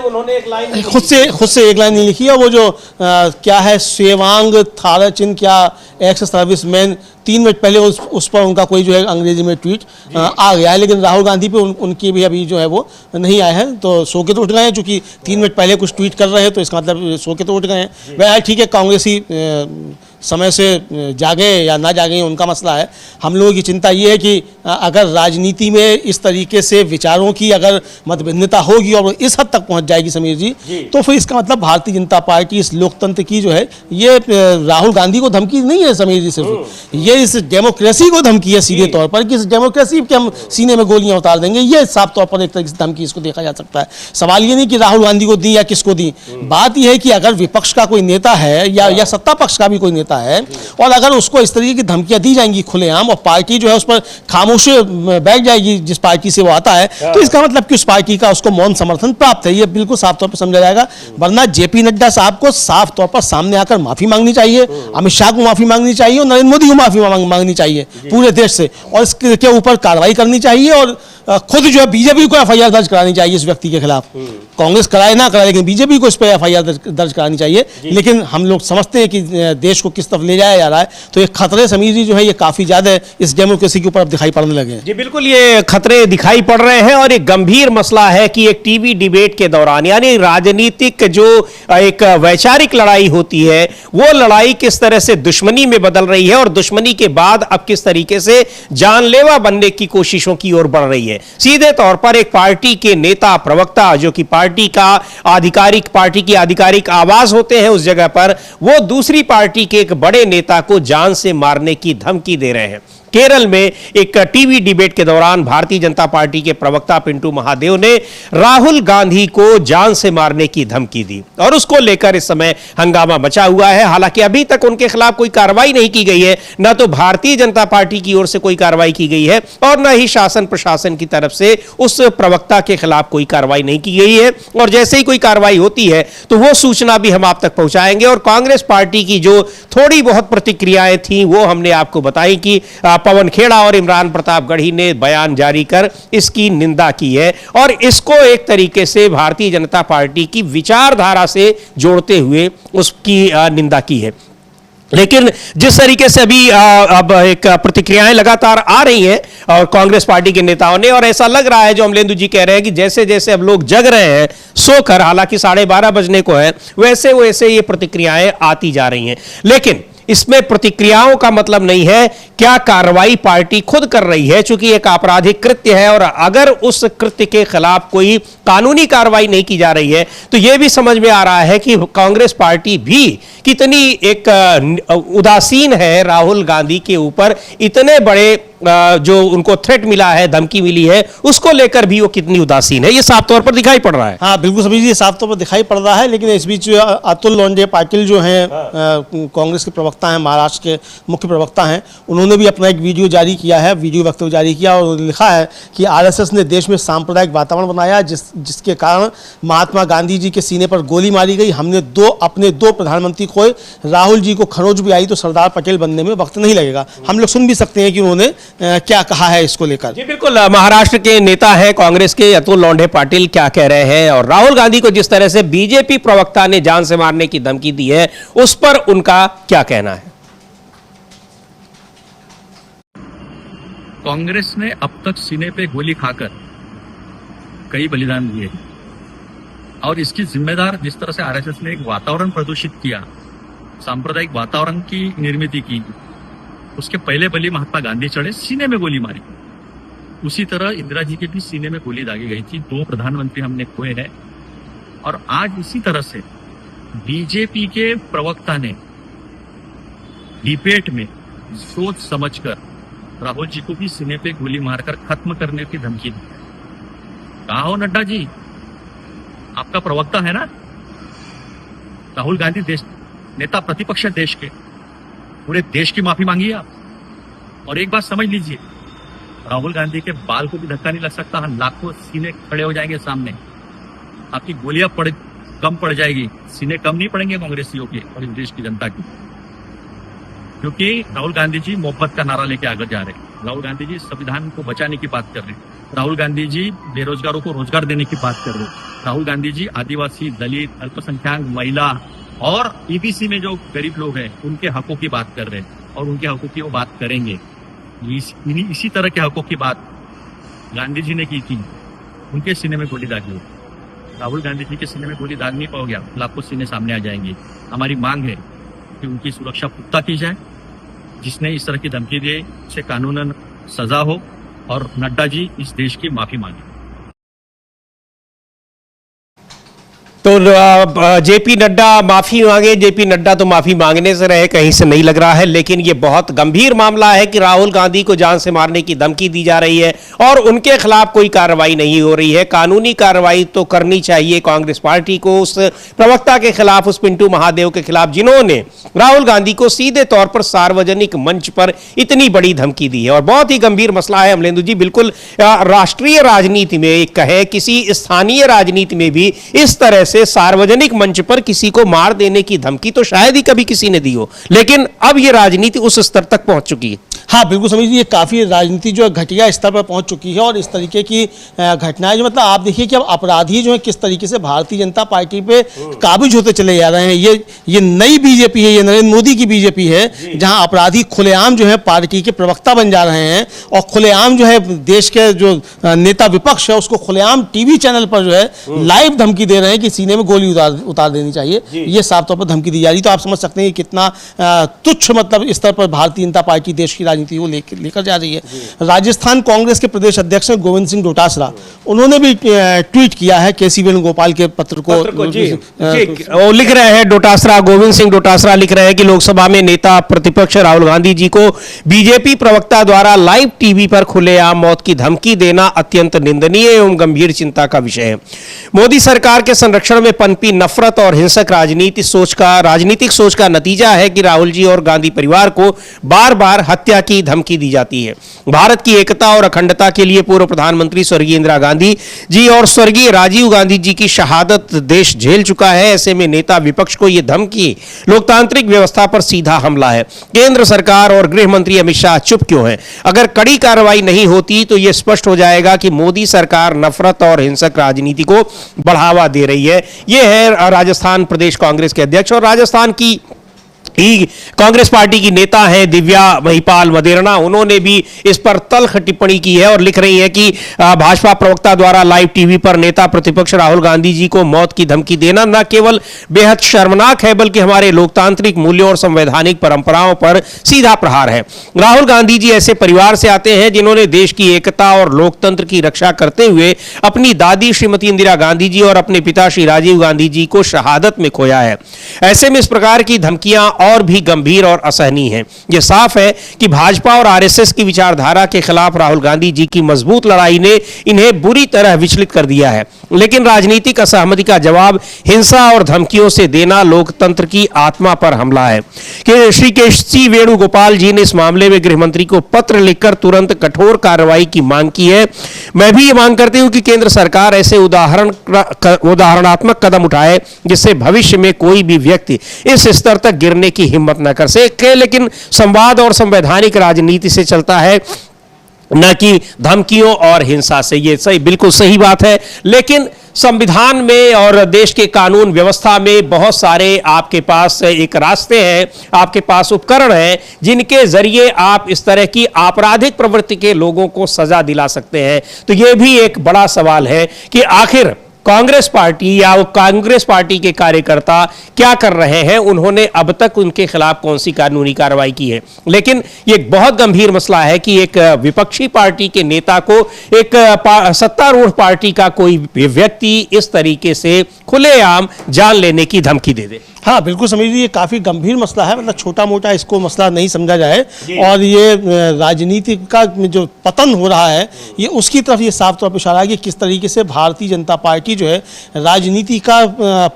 उन्होंने एक लाइन खुद से एक लाइन नहीं लिखी है। वो जो क्या है, सेवांग थाराचिन क्या एक्स सर्विसमैन, 3 मिनट पहले उस पर उनका कोई जो है अंग्रेजी में ट्वीट आ गया है, लेकिन राहुल गांधी पे उनकी भी अभी जो है वो नहीं आए हैं, तो सो के तो उठ गए हैं। चूंकि 3 मिनट पहले कुछ ट्वीट कर रहे हैं तो इसका मतलब सो के तो उठ गए हैं। वह ठीक है, कांग्रेसी समय से जागे या ना जागे उनका मसला है। हम लोगों की चिंता ये है कि अगर राजनीति में इस तरीके से विचारों की अगर मतभिन्नता होगी और इस हद तक पहुंच जाएगी समीर जी, तो फिर इसका मतलब भारतीय जनता पार्टी इस लोकतंत्र की जो है, ये राहुल गांधी को धमकी नहीं है समीर जी, सिर्फ ये इस डेमोक्रेसी को धमकी है सीधे तौर पर, कि इस डेमोक्रेसी के हम सीने में गोलियां उतार देंगे। ये साफ तौर पर एक तरीके से धमकी इसको देखा जा सकता है। सवाल ये नहीं कि राहुल गांधी को दी या किसको दी, बात यह है कि अगर विपक्ष का कोई नेता है या सत्ता पक्ष का भी कोई नेता है, और अगर उसको इस तरीके की धमकियां दी जाएंगी खुलेआम, और पार्टी जो है उस पर खामोश बैठ जाएगी जिस पार्टी से वो आता है, तो इसका मतलब कि उस पार्टी का उसको मौन समर्थन प्राप्त है, ये बिल्कुल साफ तौर पर समझा जाएगा। वरना जेपी नड्डा साहब को साफ तौर पर सामने आकर माफी मांगनी चाहिए, अमित शाह को माफी मांगनी चाहिए, और नरेंद्र मोदी को माफी मांगनी चाहिए पूरे देश से, और इसके ऊपर कार्रवाई करनी चाहिए, और खुद जो है बीजेपी को एफआईआर दर्ज करानी चाहिए इस व्यक्ति के खिलाफ। कांग्रेस कराए ना कराए, लेकिन बीजेपी को इस पर एफआईआर दर्ज करानी चाहिए। लेकिन हम लोग समझते हैं कि देश को किस तरफ ले जाया जा रहा है, तो ये खतरे समीर जी जो है ये काफी ज्यादा इस डेमोक्रेसी के ऊपर अब दिखाई पड़ने लगे हैं। जी बिल्कुल, ये खतरे दिखाई पड़ रहे हैं, और एक गंभीर मसला है कि एक टीवी डिबेट के दौरान, यानी राजनीतिक जो एक वैचारिक लड़ाई होती है, वो लड़ाई किस तरह से दुश्मनी में बदल रही है, और दुश्मनी के बाद अब किस तरीके से जानलेवा बनने की कोशिशों की ओर बढ़ रही है। सीधे तौर पर एक पार्टी के नेता प्रवक्ता, जो कि पार्टी की आधिकारिक आवाज होते हैं उस जगह पर, वो दूसरी पार्टी के एक बड़े नेता को जान से मारने की धमकी दे रहे हैं। केरल में एक टीवी डिबेट के दौरान भारतीय जनता पार्टी के प्रवक्ता पिंटू महादेव ने राहुल गांधी को जान से मारने की धमकी दी, और उसको लेकर इस समय हंगामा मचा हुआ है। हालांकि अभी तक उनके खिलाफ कोई कार्रवाई नहीं की गई है, न तो भारतीय जनता पार्टी की ओर से कोई कार्रवाई की गई है, और न ही शासन प्रशासन की तरफ से उस प्रवक्ता के खिलाफ कोई कार्रवाई नहीं की गई है। और जैसे ही कोई कार्रवाई होती है तो वो सूचना भी हम आप तक पहुंचाएंगे। और कांग्रेस पार्टी की जो थोड़ी बहुत प्रतिक्रियाएं थी वो हमने आपको बताई कि पवन खेड़ा और इमरान प्रतापगढ़ी ने बयान जारी कर इसकी निंदा की है, और इसको एक तरीके से भारतीय जनता पार्टी की विचारधारा से जोड़ते हुए उसकी निंदा की है। लेकिन जिस तरीके से अभी अब एक प्रतिक्रियाएं लगातार आ रही हैं और कांग्रेस पार्टी के नेताओं ने, और ऐसा लग रहा है जो अमलेंदु जी कह रहे हैं कि जैसे जैसे अब लोग जग रहे हैं सोकर, हालांकि 12:30 बजने को है, वैसे वैसे ये प्रतिक्रियाएं आती जा रही हैं। लेकिन इसमें प्रतिक्रियाओं का मतलब नहीं है, क्या कार्रवाई पार्टी खुद कर रही है, चूंकि एक आपराधिक कृत्य है और अगर उस कृत्य के खिलाफ कोई कानूनी कार्रवाई नहीं की जा रही है तो यह भी समझ में आ रहा है कि कांग्रेस पार्टी भी कितनी एक उदासीन है राहुल गांधी के ऊपर। इतने बड़े जो उनको थ्रेट मिला है, धमकी मिली है, उसको लेकर भी वो कितनी उदासीन है, ये साफ तौर पर दिखाई पड़ रहा है। हाँ बिल्कुल सभी जी, साफ तौर पर दिखाई पड़ रहा है। लेकिन इस बीच अतुल लोंढे पाटिल जो हैं कांग्रेस के प्रवक्ता हैं, महाराष्ट्र के मुख्य प्रवक्ता हैं, उन्होंने भी अपना एक वीडियो जारी किया है, वीडियो वक्तव्य जारी किया और लिखा है कि आरएसएस ने देश में सांप्रदायिक वातावरण बनाया जिसके कारण महात्मा गांधी जी के सीने पर गोली मारी गई। हमने अपने दो प्रधानमंत्री खोए, राहुल जी को खरोच भी आई तो सरदार पटेल बनने में वक्त नहीं लगेगा। हम लोग सुन भी सकते हैं कि उन्होंने क्या कहा है इसको लेकर। जी बिल्कुल, महाराष्ट्र के नेता हैं कांग्रेस के अतुल लोंढे पाटिल क्या कह रहे हैं और राहुल गांधी को जिस तरह से बीजेपी प्रवक्ता ने जान से मारने की धमकी दी है उस पर उनका क्या कहना है। कांग्रेस ने अब तक सीने पे गोली खाकर कई बलिदान दिए और इसकी जिम्मेदार जिस तरह से आरएसएस ने एक वातावरण प्रदूषित किया, सांप्रदायिक वातावरण की निर्मित की, उसके पहले बलि महात्मा गांधी चढ़े, सीने में गोली मारी। उसी तरह इंदिरा जी के भी सीने में गोली दागी गई थी। दो प्रधानमंत्री हमने खोए हैं और आज इसी तरह से बीजेपी के प्रवक्ता ने डिबेट में सोच समझकर राहुल जी को भी सीने पे गोली मारकर खत्म करने की धमकी दी। कहा हो नड्डा जी, आपका प्रवक्ता है ना, राहुल गांधी देश नेता प्रतिपक्ष है देश के, पूरे देश की माफी मांगी आप। और एक बात समझ लीजिए, राहुल गांधी के बाल को भी धक्का नहीं लग सकता। हम लाखों सीने खड़े हो जाएंगे सामने, आपकी गोलियां कम पड़ जाएगी, सीने कम नहीं पड़ेंगे कांग्रेसियों के और इस देश की जनता की, क्योंकि राहुल गांधी जी मोहब्बत का नारा लेके आगे जा रहे हैं। राहुल गांधी जी संविधान को बचाने की बात कर रहे हैं। राहुल गांधी जी बेरोजगारों को रोजगार देने की बात कर रहे हैं। राहुल गांधी जी आदिवासी, दलित, अल्पसंख्यक, महिला और ईबीसी में जो गरीब लोग हैं उनके हकों की बात कर रहे हैं और उनके हकों की वो बात करेंगे। इसी तरह के हकों की बात गांधी जी ने की थी, उनके सीने में गोली दागी। राहुल गांधी जी के सीने में गोली दाग नहीं पाओगे आप, लाखों सीने सामने आ जाएंगे। हमारी मांग है कि उनकी सुरक्षा पुख्ता की जाए, जिसने इस तरह की धमकी दी उसे कानूनन सजा हो और नड्डा जी इस देश की माफी मांगे। तो जेपी नड्डा माफी मांगे, जेपी नड्डा तो माफी मांगने से रहे, कहीं से नहीं लग रहा है। लेकिन ये बहुत गंभीर मामला है कि राहुल गांधी को जान से मारने की धमकी दी जा रही है और उनके खिलाफ कोई कार्रवाई नहीं हो रही है। कानूनी कार्रवाई तो करनी चाहिए कांग्रेस पार्टी को उस प्रवक्ता के खिलाफ, उस पिंटू महादेव के खिलाफ, जिन्होंने राहुल गांधी को सीधे तौर पर सार्वजनिक मंच पर इतनी बड़ी धमकी दी है। और बहुत ही गंभीर मसला है अमलेंदु जी, बिल्कुल राष्ट्रीय राजनीति में कहे, किसी स्थानीय राजनीति में भी इस तरह से सार्वजनिक मंच पर किसी को मार देने की धमकी तो शायद ही कभी किसी ने दी हो, लेकिन अब यह राजनीति उस स्तर तक पहुंच चुकी है। हाँ बिल्कुल समझिए, काफ़ी राजनीति जो है घटिया स्तर पर पहुंच चुकी है और इस तरीके की घटनाएं जो मतलब आप देखिए कि अब अपराधी जो है किस तरीके से भारतीय जनता पार्टी पे काबिज होते चले जा रहे हैं। ये नई बीजेपी है, ये नरेंद्र मोदी की बीजेपी है, जहां अपराधी खुलेआम जो है पार्टी के प्रवक्ता बन जा रहे हैं और खुलेआम जो है देश के जो नेता विपक्ष है उसको खुलेआम टीवी चैनल पर जो है लाइव धमकी दे रहे हैं कि सीने में गोली उतार देनी चाहिए। ये साफ तौर पर धमकी दी जा रही। तो आप समझ सकते हैं कि कितना तुच्छ मतलब स्तर पर भारतीय जनता पार्टी देश की राजनीति को लेकर जा रही है। राजस्थान कांग्रेस के प्रदेश अध्यक्ष गोविंद सिंह डोटासरा, उन्होंने भी ट्वीट किया है केसी वेणुगोपाल के पत्र को वो लिख रहे हैं, डोटासरा, गोविंद सिंह डोटासरा लिख रहे हैं कि लोकसभा में नेता प्रतिपक्ष राहुल गांधी जी को बीजेपी प्रवक्ता द्वारा लाइव टीवी पर खुलेआम मौत की धमकी देना अत्यंत निंदनीय एवं गंभीर चिंता का विषय है। मोदी सरकार के संरक्षण में पनपी नफरत और हिंसक राजनीतिक सोच का नतीजा है कि राहुल जी और गांधी परिवार को बार बार हत्या की धमकी दी जाती है। भारत की एकता और अखंडता के लिए पूर्व प्रधानमंत्री स्वर्गीय इंदिरा गांधी जी और स्वर्गीय राजीव गांधी जी की शहादत देश झेल चुका है। ऐसे में नेता विपक्ष को यह धमकी लोकतांत्रिक व्यवस्था पर सीधा हमला है। केंद्र सरकार और गृह मंत्री अमित शाह चुप क्यों हैं? अगर कड़ी कार्रवाई नहीं होती तो यह स्पष्ट हो जाएगा कि मोदी सरकार नफरत और हिंसक राजनीति को बढ़ावा दे रही है। यह है राजस्थान प्रदेश कांग्रेस के अध्यक्ष। और राजस्थान की कांग्रेस पार्टी की नेता हैं दिव्या महिपाल मदेरणा, उन्होंने भी इस पर तल्ख टिप्पणी की है और लिख रही है कि भाजपा प्रवक्ता द्वारा लाइव टीवी पर नेता प्रतिपक्ष राहुल गांधी जी को मौत की धमकी देना न केवल बेहद शर्मनाक है बल्कि हमारे लोकतांत्रिक मूल्यों और संवैधानिक परंपराओं पर सीधा प्रहार है। राहुल गांधी जी ऐसे परिवार से आते हैं जिन्होंने देश की एकता और लोकतंत्र की रक्षा करते हुए अपनी दादी श्रीमती इंदिरा गांधी जी और अपने पिता श्री राजीव गांधी जी को शहादत में खोया है। ऐसे में इस प्रकार की धमकियां और भी गंभीर और असहनीय हैं। यह साफ है कि भाजपा और आरएसएस की विचारधारा के खिलाफ राहुल गांधी जी की मजबूत लड़ाई ने इन्हें बुरी तरह विचलित कर दिया है, लेकिन राजनीतिक असहमति का जवाब हिंसा और धमकियों से देना लोकतंत्र की आत्मा पर हमला है। कि श्री केसी वेणुगोपाल जी ने इस मामले में गृह मंत्री को पत्र लिखकर तुरंत कठोर कार्रवाई की मांग की है। मैं भी ये मांग करती हूं कि केंद्र सरकार ऐसे उदाहरणात्मक कदम उठाए जिससे भविष्य में कोई भी व्यक्ति इस स्तर तक गिरने की हिम्मत न कर सके। लेकिन संवाद और संवैधानिक राजनीति से चलता है, न कि धमकियों और हिंसा से। ये सही, बिल्कुल सही बात है। लेकिन संविधान में और देश के कानून व्यवस्था में बहुत सारे आपके पास एक रास्ते हैं, आपके पास उपकरण हैं जिनके जरिए आप इस तरह की आपराधिक प्रवृत्ति के लोगों को सजा दिला सकते हैं। तो यह भी एक बड़ा सवाल है कि आखिर कांग्रेस पार्टी या कांग्रेस पार्टी के कार्यकर्ता क्या कर रहे हैं, उन्होंने अब तक उनके खिलाफ कौन सी कानूनी कार्रवाई की है। लेकिन ये बहुत गंभीर मसला है कि एक विपक्षी पार्टी के नेता को एक सत्तारूढ़ पार्टी का कोई व्यक्ति इस तरीके से खुलेआम जान लेने की धमकी दे दे। हाँ बिल्कुल समीर जी, ये काफ़ी गंभीर मसला है, मतलब छोटा मोटा इसको मसला नहीं समझा जाए। और ये राजनीति का जो पतन हो रहा है ये उसकी तरफ ये साफ तौर पर इशारा है कि किस तरीके से भारतीय जनता पार्टी जो है राजनीति का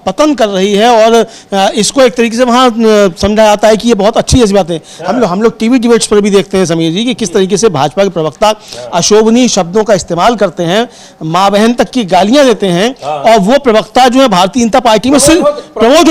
पतन कर रही है। और इसको एक तरीके से वहाँ समझा जाता है कि ये बहुत अच्छी ऐसी बात है। हम लोग टीवी डिबेट्स पर भी देखते हैं समीर जी कि किस तरीके से भाजपा के प्रवक्ता अशोभनीय शब्दों का इस्तेमाल करते हैं, माँ बहन तक की गालियाँ देते हैं, और वो प्रवक्ता जो है भारतीय जनता पार्टी में प्रमोट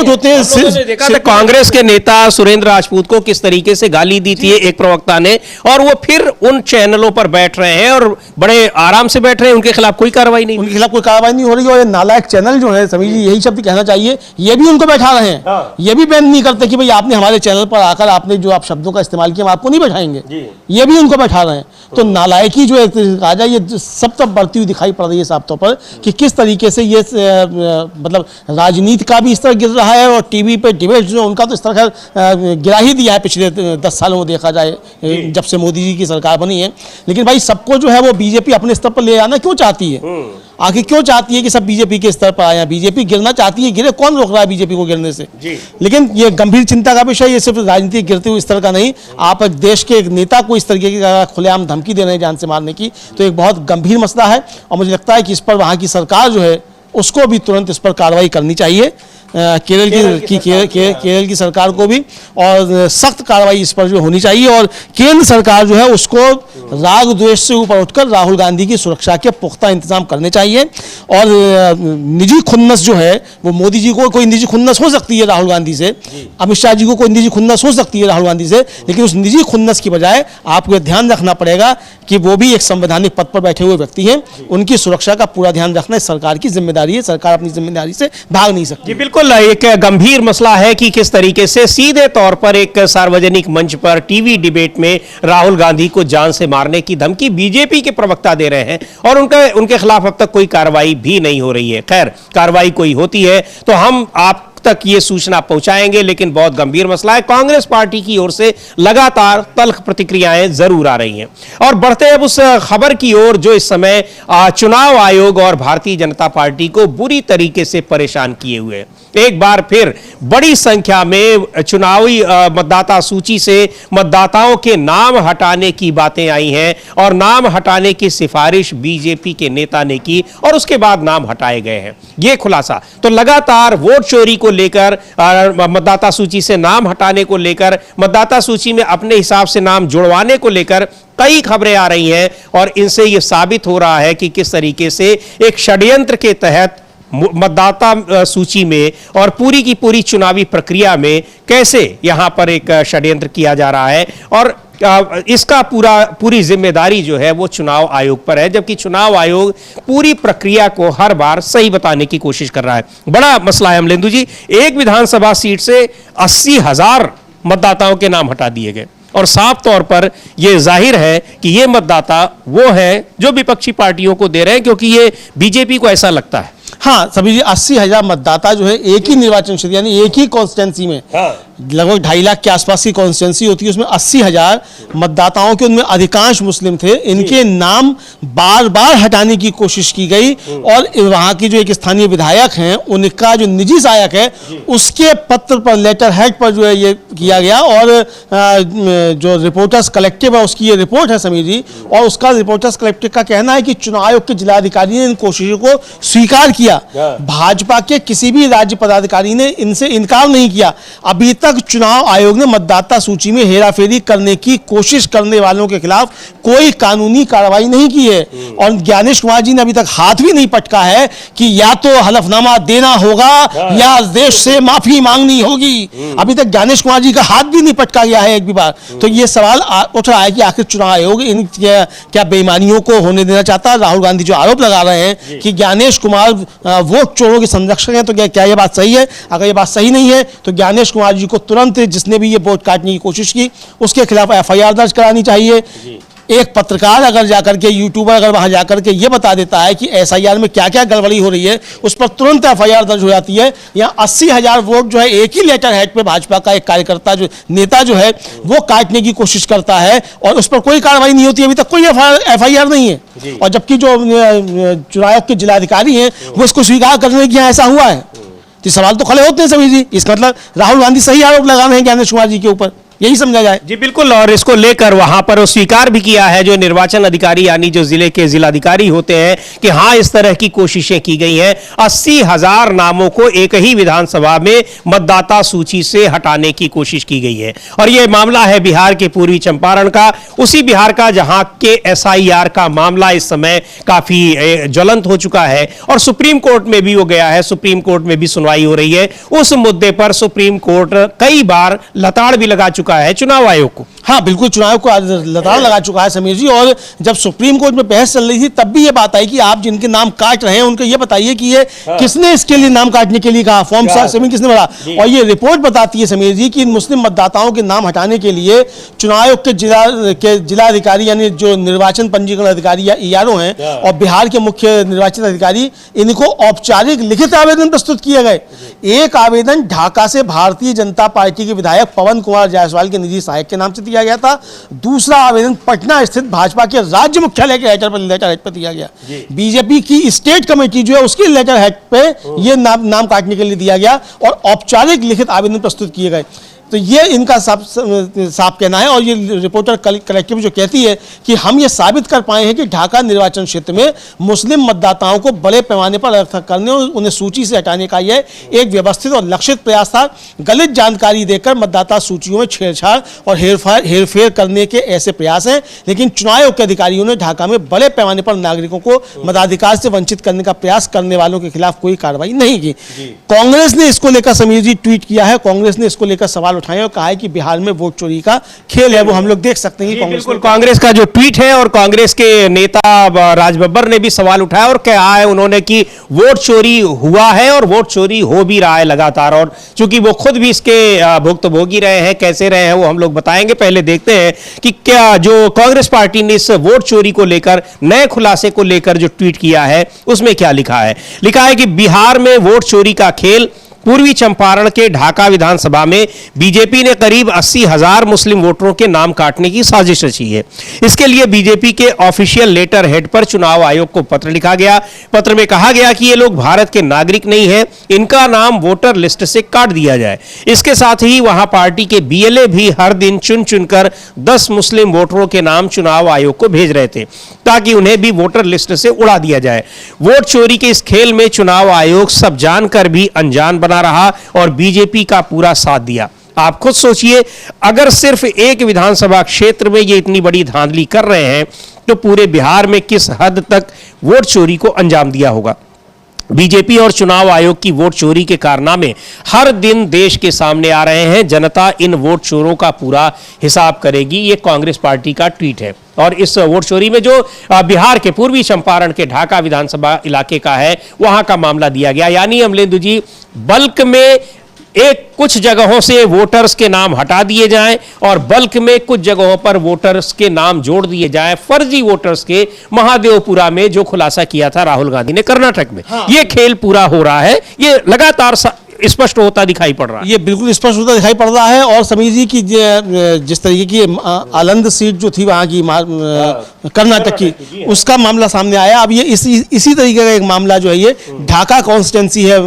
होते हैं। देखा था कांग्रेस के नेता सुरेंद्र राजपूत को किस तरीके से गाली दी थी एक प्रवक्ता ने, और वो फिर उन चैनलों पर बैठ रहे हैं और बड़े आराम से बैठ रहे हैं, उनके खिलाफ कोई कार्रवाई नहीं, उनके खिलाफ कोई कार्रवाई नहीं हो रही। और ये नालायक चैनल जो है समीर जी, यही शब्द कहना चाहिए, ये भी उनको बैठा रहे हैं। ये भी बैन नहीं करते कि भाई आपने हमारे चैनल पर आकर आपने जो आप शब्दों का इस्तेमाल किया हम आपको नहीं बैठाएंगे, ये भी उनको बैठा रहे हैं। तो नालायकी जो कहा जाए ये सब तब बढ़ती हुई दिखाई पड़ रही है साफ तौर पर कि किस तरीके से ये मतलब राजनीति का भी स्तर गिर रहा है और टीवी पे डिबेट जो उनका तो इस तरह गिरा ही दिया है पिछले 10 सालों में देखा जाए जब से मोदी जी की सरकार बनी है। लेकिन भाई सबको जो है वो बीजेपी अपने स्तर पर ले आना क्यों चाहती है? आखिर क्यों चाहती है कि सब बीजेपी के स्तर पर आए? बीजेपी गिरना चाहती है, गिरे, कौन रोक रहा है बीजेपी को गिरने से? लेकिन ये गंभीर चिंता का विषय, ये सिर्फ राजनीति गिरते हुए स्तर का नहीं, आप देश के एक नेता को इस तरीके की खुलेआम धमकी दे रहे हैं जान से मारने की, तो एक बहुत गंभीर मसला है। और मुझे लगता है कि इस पर वहाँ की सरकार जो है उसको भी तुरंत इस पर कार्रवाई करनी चाहिए। केरल की सरकार को भी और सख्त कार्रवाई इस पर जो होनी चाहिए। और केंद्र सरकार जो है उसको राग द्वेष से ऊपर उठकर राहुल गांधी की सुरक्षा के पुख्ता इंतजाम करने चाहिए। और निजी खुन्नस जो है वो मोदी जी को कोई निजी खुन्नस हो सकती है राहुल गांधी से, अमित शाह जी को कोई निजी खुन्नस हो सकती है राहुल गांधी से, लेकिन उस निजी खुन्नस की बजाय आपको ध्यान रखना पड़ेगा कि वो भी एक संवैधानिक पद पर बैठे हुए व्यक्ति हैं, उनकी सुरक्षा का पूरा ध्यान रखना सरकार की जिम्मेदारी है। सरकार अपनी जिम्मेदारी से भाग नहीं सकती। जी बिल्कुल, एक गंभीर मसला है कि किस तरीके से सीधे तौर पर एक सार्वजनिक मंच पर टीवी डिबेट में राहुल गांधी को जान से मारने की धमकी बीजेपी के प्रवक्ता दे रहे हैं और उनके खिलाफ अब तक कोई कार्रवाई भी नहीं हो रही है। खैर, कार्रवाई कोई होती है तो हम आप तक ये सूचना पहुंचाएंगे, लेकिन बहुत गंभीर मसला है। कांग्रेस पार्टी की ओर से लगातार तल्ख प्रतिक्रियाएं जरूर आ रही हैं। और बढ़ते अब उस खबर की ओर जो इस समय चुनाव आयोग और भारतीय जनता पार्टी को बुरी तरीके से परेशान किए हुए है। एक बार फिर बड़ी संख्या में चुनावी मतदाता सूची से मतदाताओं के नाम हटाने की बातें आई हैं और नाम हटाने की सिफारिश बीजेपी के नेता ने की और उसके बाद नाम हटाए गए हैं। यह खुलासा तो लगातार वोट चोरी को लेकर, मतदाता सूची से नाम हटाने को लेकर, मतदाता सूची में अपने हिसाब से नाम जुड़वाने को लेकर कई खबरें आ रही हैं और इनसे यह साबित हो रहा है कि किस तरीके से एक षड्यंत्र के तहत मतदाता सूची में और पूरी की पूरी चुनावी प्रक्रिया में कैसे यहां पर एक षड्यंत्र किया जा रहा है। और इसका पूरी जिम्मेदारी जो है वो चुनाव आयोग पर है, जबकि चुनाव आयोग पूरी प्रक्रिया को हर बार सही बताने की कोशिश कर रहा है। बड़ा मसला है अमलेंदु जी, एक विधानसभा सीट से 80,000 मतदाताओं के नाम हटा दिए गए और साफ तौर पर यह जाहिर है कि ये मतदाता वो हैं जो विपक्षी पार्टियों को दे रहे हैं, क्योंकि ये बीजेपी को ऐसा लगता है। हाँ सभी जी, 80,000 मतदाता जो है एक ही निर्वाचन क्षेत्र यानी एक ही कॉन्स्टिट्यूंसी में, लगभग 2.5 लाख के आसपास की कॉन्स्टिट्यूंसी होती है, उसमें 80,000 मतदाताओं के, उनमें अधिकांश मुस्लिम थे। इनके नाम बार बार हटाने की कोशिश की गई और वहां की जो एक स्थानीय विधायक हैं उनका जो निजी सहायक है उसके पत्र पर, लेटर हेड पर जो है ये किया गया और जो रिपोर्टर्स कलेक्टिव है उसकी ये रिपोर्ट है समीर जी, और उसका रिपोर्टर्स कलेक्टिव का कहना है कि चुनाव आयोग के जिलाधिकारी ने इन कोशिशों को स्वीकार किया। भाजपा के किसी भी राज्य पदाधिकारी ने इनसे इनकार नहीं किया। अभी तक चुनाव आयोग ने मतदाता सूची में हेराफेरी करने की कोशिश करने वालों के खिलाफ कोई कानूनी कार्रवाई नहीं की है और ज्ञानेश कुमार जी ने अभी तक हाथ भी नहीं पटका है कि या तो हलफनामा देना होगा या देश से माफी मांगनी होगी। अभी तक ज्ञानेश कुमार जी का हाथ भी नहीं पटका गया है एक भी बार। तो ये सवाल उठ रहा है कि आखिर चुनाव आयोग इन क्या बेईमानियों को होने देना चाहता है। राहुल गांधी जो आरोप लगा रहे हैं कि ज्ञानेश कुमार वोट चोरों के संरक्षक हैं, तो क्या यह बात सही है? अगर यह बात सही नहीं है तो ज्ञानेश कुमार जी को तुरंत जिसने भी ये वोट काटने की कोशिश की उसके खिलाफ FIR दर्ज करानी चाहिए। एक पत्रकार अगर जाकर के, यूट्यूबर अगर वहां जाकर के ये बता देता है कि SIR में क्या क्या गड़बड़ी हो रही है, उस पर तुरंत FIR दर्ज हो जाती है। यहाँ 80,000 वोट जो है एक ही लेटर हेड पे भाजपा का एक कार्यकर्ता जो नेता जो है वो काटने की कोशिश करता है और उस पर कोई कार्रवाई नहीं होती। अभी तक कोई FIR नहीं है और जबकि जो चुनाव के जिलाधिकारी हैं वो इसको स्वीकार करने की ऐसा हुआ है। तो सवाल तो खड़े होते हैं सभी जी। इसका मतलब राहुल गांधी सही आरोप लगा रहे हैं ज्ञानेश कुमार जी के ऊपर, यही समझा जाए। जी बिल्कुल, और इसको लेकर वहां पर वो स्वीकार भी किया है जो निर्वाचन अधिकारी यानी जो जिले के जिलाधिकारी होते हैं कि हाँ इस तरह की कोशिशें की गई हैं। 80,000 नामों को एक ही विधानसभा में मतदाता सूची से हटाने की कोशिश की गई है और यह मामला है बिहार के पूर्वी चंपारण का, उसी बिहार का जहां के SIR का मामला इस समय काफी ज्वलंत हो चुका है और सुप्रीम कोर्ट में भी वो गया है। सुप्रीम कोर्ट में भी सुनवाई हो रही है। उस मुद्दे पर सुप्रीम कोर्ट कई बार लताड़ भी लगा चुका है चुनाव आयोग को। हाँ बिल्कुल, चुनाव को लताड़ लगा चुका है समीर जी। और जब सुप्रीम कोर्ट में बहस चल रही थी तब भी ये बात आई कि आप जिनके नाम काट रहे हैं उनको ये बताइए कि ये किसने इसके लिए नाम काटने के लिए कहा, फॉर्म सबमिट किसने भरा। और ये रिपोर्ट बताती है समीर जी कि इन मुस्लिम मतदाताओं के नाम हटाने के लिए चुनाव आयोग के जिलाधिकारी यानी जो निर्वाचन पंजीकरण अधिकारी या ERO हैं और बिहार के मुख्य निर्वाचन अधिकारी, इनको औपचारिक लिखित आवेदन प्रस्तुत किए गए। एक आवेदन ढाका से भारतीय जनता पार्टी के विधायक पवन कुमार जायसवाल के निजी सहायक के नाम से दिया गया था। दूसरा आवेदन पटना स्थित भाजपा के राज्य मुख्यालय के लेटर हेड पर दिया गया। बीजेपी की स्टेट कमेटी जो है उसके लेटर हेड पे ये नाम काटने के लिए दिया गया और औपचारिक लिखित आवेदन प्रस्तुत किए गए। तो ये इनका साफ कहना है और ये रिपोर्टर कलेक्टिव जो कहती है कि हम ये साबित कर पाए हैं कि ढाका निर्वाचन क्षेत्र में मुस्लिम मतदाताओं को बड़े पैमाने पर अलग करने और उन्हें सूची से हटाने का यह एक व्यवस्थित और लक्षित प्रयास था। गलत जानकारी देकर मतदाता सूचियों में छेड़छाड़ और हेरफेर करने के ऐसे प्रयास हैं, लेकिन चुनाव आयोग के अधिकारियों ने ढाका में बड़े पैमाने पर नागरिकों को मताधिकार से वंचित करने का प्रयास करने वालों के खिलाफ कोई कार्रवाई नहीं की। कांग्रेस ने इसको लेकर समीर जी ट्वीट किया है। कांग्रेस ने इसको लेकर सवाल उठाए और कहा है कि बिहार में वोट चोरी का खेल है, वो हम लोग देख सकते हैं। कांग्रेस का जो ट्वीट है और कांग्रेस के नेता राज बब्बर ने भी सवाल उठाया और कहा है उन्होंने कि वोट चोरी हुआ है और वोट चोरी हो भी रहा है लगातार, और चूंकि वो खुद भी इसके भुक्तभोगी रहे हैं, कैसे रहे हैं वो हम लोग बताएंगे। पहले देखते हैं कि क्या जो कांग्रेस पार्टी ने इस वोट चोरी को लेकर नए खुलासे को लेकर जो ट्वीट किया है उसमें क्या लिखा है। लिखा है कि बिहार में वोट चोरी का खेल। पूर्वी चंपारण के ढाका विधानसभा में बीजेपी ने करीब 80,000 मुस्लिम वोटरों के नाम काटने की साजिश रची है। इसके लिए बीजेपी के ऑफिशियल लेटर हेड पर चुनाव आयोग को पत्र लिखा गया। पत्र में कहा गया कि ये लोग भारत के नागरिक नहीं हैं, इनका नाम वोटर लिस्ट से काट दिया जाए। इसके साथ ही वहां पार्टी के BLA भी हर दिन चुन चुनकर 10 मुस्लिम वोटरों के नाम चुनाव आयोग को भेज रहे थे ताकि उन्हें भी वोटर लिस्ट से उड़ा दिया जाए। वोट चोरी के इस खेल में चुनाव आयोग सब जानकर भी अनजान बना रहा और बीजेपी का पूरा साथ दिया। आप खुद सोचिए, अगर सिर्फ एक विधानसभा क्षेत्र में ये इतनी बड़ी धांधली कर रहे हैं तो पूरे बिहार में किस हद तक वोट चोरी को अंजाम दिया होगा। बीजेपी और चुनाव आयोग की वोट चोरी के कारनामे हर दिन देश के सामने आ रहे हैं। जनता इन वोट चोरों का पूरा हिसाब करेगी, ये कांग्रेस पार्टी का ट्वीट है। और इस वोट चोरी में जो बिहार के पूर्वी चंपारण के ढाका विधानसभा इलाके का है, वहां का मामला दिया गया। यानी अमलेंदु जी, बल्क में कुछ जगहों से वोटर्स के नाम हटा दिए जाएं और बल्क में कुछ जगहों पर वोटर्स के नाम जोड़ दिए जाएं। फर्जी वोटर्स के महादेवपुरा में जो खुलासा किया था राहुल गांधी ने कर्नाटक में, ये खेल पूरा हो रहा है, ये लगातार स्पष्ट होता दिखाई पड़ रहा है। ये बिल्कुल स्पष्ट होता दिखाई पड़ रहा है। और समीर जी की जिस तरीके की आलंद सीट जो थी वहाँ की कर्नाटक की, उसका मामला सामने आया। अब ये इसी तरीके का एक मामला जो है ये ढाका कॉन्स्टिट्यूंसी है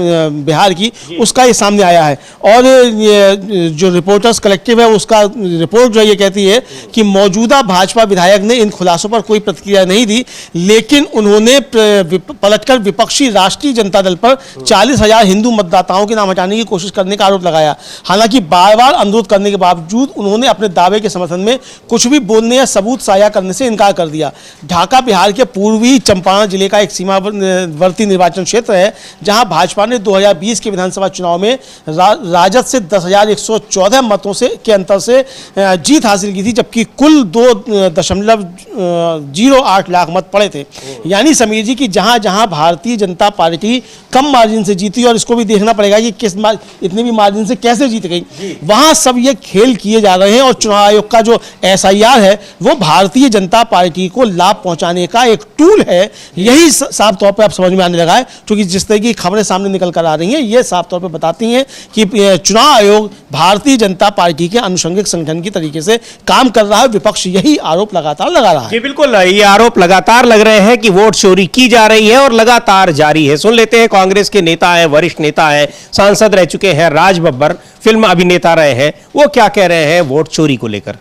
बिहार की, उसका ये सामने आया है। और ये जो रिपोर्टर्स कलेक्टिव है उसका रिपोर्ट जो है ये कहती है कि मौजूदा भाजपा विधायक ने इन खुलासों पर कोई प्रतिक्रिया नहीं दी, लेकिन उन्होंने पलटकर विपक्षी राष्ट्रीय जनता दल पर 40,000 हिंदू मतदाताओं के नाम हटाने की कोशिश करने का आरोप लगाया। हालांकि बार बार अनुरोध करने के बावजूद उन्होंने अपने दावे के समर्थन में कुछ भी बोलने या सबूत साझा करने से इनकार कर दिया। ढाका बिहार के पूर्वी चंपारण जिले का एक सीमावर्ती निर्वाचन क्षेत्र है, जहां भाजपा ने 2020 के विधानसभा चुनाव में राजद से 10,114 मतों से के अंतर से जीत हासिल की थी, जबकि कुल 2.08 लाख मत पड़े थे। यानी समीर जी की जहां जहां भारतीय जनता पार्टी कम मार्जिन से जीती, और इसको भी देखना पड़ेगा कि इतने भी मार्जिन से कैसे जीत गई, वहां सब ये खेल किए जा रहे हैं। और चुनाव आयोग का जो SIR है वो भारतीय जनता पार्टी को लाभ पहुंचाने का एक टूल है। यही साफ तौर पे अब समझ में आने लगा है, क्योंकि जिस तरह की खबरें सामने निकल कर आ रही हैं ये साफ तौर पे बताती हैं कि चुनाव आयोग भारतीय जनता पार्टी के अनुषंगिक संगठन की तरीके से काम कर रहा है। विपक्ष यही आरोप लगातार लगा रहा है। जी बिल्कुल, ये आरोप लगातार लग रहे हैं कि वोट चोरी की जा रही है और लगातार जारी है। सुन लेते हैं कांग्रेस के नेता हैं, वरिष्ठ नेता हैं, सांसद रह चुके हैं, राज बब्बर फिल्म अभिनेता रहे हैं, वो क्या कह रहे हैं वोट चोरी को लेकर।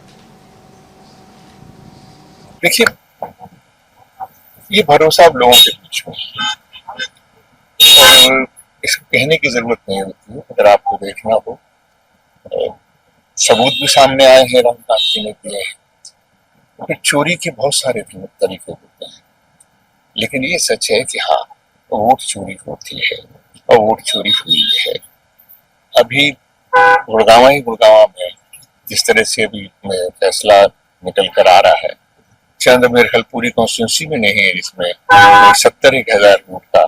देखिए, ये भरोसा अब लोगों के बीच में, और इसको कहने की जरूरत नहीं होती है। अगर आपको देखना हो, सबूत भी सामने आए हैं, राहुल गांधी ने दिए हैं। फिर चोरी के बहुत सारे तरीके होते हैं, लेकिन ये सच है कि हाँ, वोट चोरी होती है और वोट चोरी हुई है। अभी गुड़गांव में जिस तरह से अभी फैसला निकल कर आ रहा है, चंद मेरे ख्याल पूरी कॉन्स्टिट्यूंसी में नहीं है, इसमें 70,000 वोट का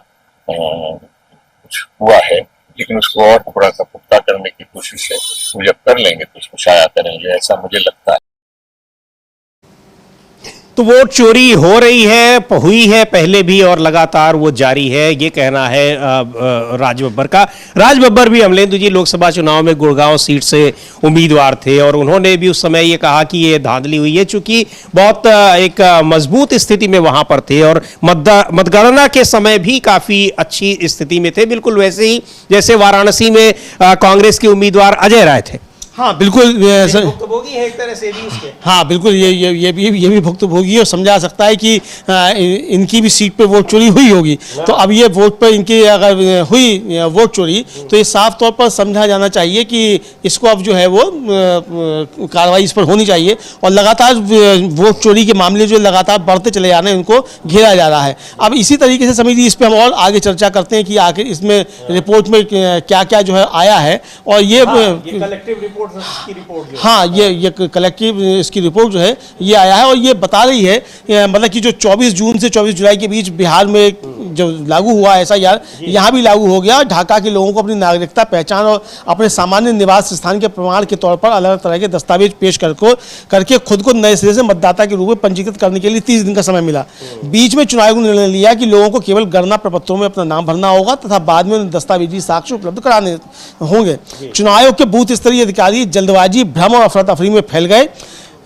कुछ हुआ है, लेकिन उसको और थोड़ा सा पुख्ता करने की कोशिश है। वो जब कर लेंगे तो उसको शाया करेंगे, ऐसा मुझे लगता है। तो वोट चोरी हो रही है, हुई है पहले भी और लगातार वो जारी है, ये कहना है राज बब्बर का। राज बब्बर भी अमलेंदु जी लोकसभा चुनाव में गुड़गांव सीट से उम्मीदवार थे और उन्होंने भी उस समय ये कहा कि ये धांधली हुई है, चूंकि बहुत एक मजबूत स्थिति में वहां पर थे और मतगणना के समय भी काफी अच्छी स्थिति में थे, बिल्कुल वैसे ही जैसे वाराणसी में कांग्रेस के उम्मीदवार अजय राय थे। हाँ बिल्कुल, भुक्तभोगी है एक तरह से भी उसके। हाँ बिल्कुल, ये भी भुक्तभोगी और समझा सकता है कि इनकी भी सीट पे वोट चोरी हुई होगी। तो अब ये वोट पे इनकी अगर हुई वोट चोरी तो ये साफ तौर पर समझा जाना चाहिए कि इसको अब जो है वो कार्रवाई इस पर होनी चाहिए। और लगातार वोट चोरी के मामले जो लगातार बढ़ते चले जा रहे हैं, उनको घेरा जा रहा है। अब इसी तरीके से समझिए, इस पर हम और आगे चर्चा करते हैं कि आखिर इसमें रिपोर्ट में क्या क्या जो है आया है। और ये कलेक्टिव रिपोर्ट की रिपोर्ट हाँ, ये कलेक्टिव इसकी रिपोर्ट जो है ये आया है और ये बता रही है मतलब कि जो 24 जून से 24 जुलाई के बीच बिहार में जो लागू हुआ ऐसा यहाँ भी लागू हो गया। ढाका के लोगों को अपनी नागरिकता, पहचान और अपने सामान्य निवास स्थान के प्रमाण के तौर पर अलग अलग तरह के दस्तावेज पेश करके खुद को नए सिरे से मतदाता के रूप में पंजीकृत करने के लिए 30 दिन का समय मिला। बीच में चुनाव आयोग ने निर्णय लिया कि लोगों को केवल गणना प्रपत्रों में अपना नाम भरना होगा तथा बाद में उन्हें दस्तावेजी साक्ष्य उपलब्ध कराने होंगे। चुनाव आयोग के बूथ स्तरीय अधिकारी जल्दबाजी, भ्रम और अफरा तफरी में फैल गए।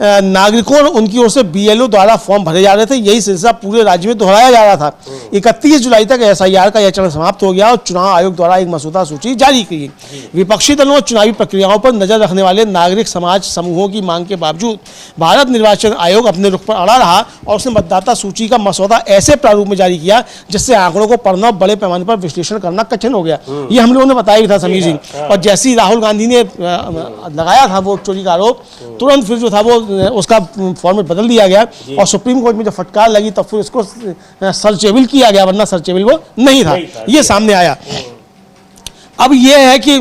नागरिकों और उनकी ओर से BLO द्वारा फॉर्म भरे जा रहे थे। यही सिलसिला पूरे राज्य में दोहराया जा रहा था। 31 जुलाई तक SIR का यह चरण समाप्त हो गया और चुनाव आयोग द्वारा एक मसौदा सूची जारी की गई। विपक्षी दलों और चुनावी प्रक्रियाओं पर नजर रखने वाले नागरिक समाज समूहों की मांग के बावजूद भारत निर्वाचन आयोग अपने रुख पर अड़ा रहा और उसने मतदाता सूची का मसौदा ऐसे प्रारूप में जारी किया जिससे आंकड़ों को पढ़ना और बड़े पैमाने पर विश्लेषण करना कठिन हो गया। ये हम लोगों ने बताया भी था समीर जी। और जैसे ही राहुल गांधी ने लगाया था वोट चोरी का आरोप, तुरंत फिर जो था वो उसका फॉर्मेट बदल दिया गया और सुप्रीम कोर्ट में जब फटकार लगी तब फिर इसको सर्चेबल किया गया, वरना सर्चेबल वो नहीं था, ये सामने आया। अब यह है कि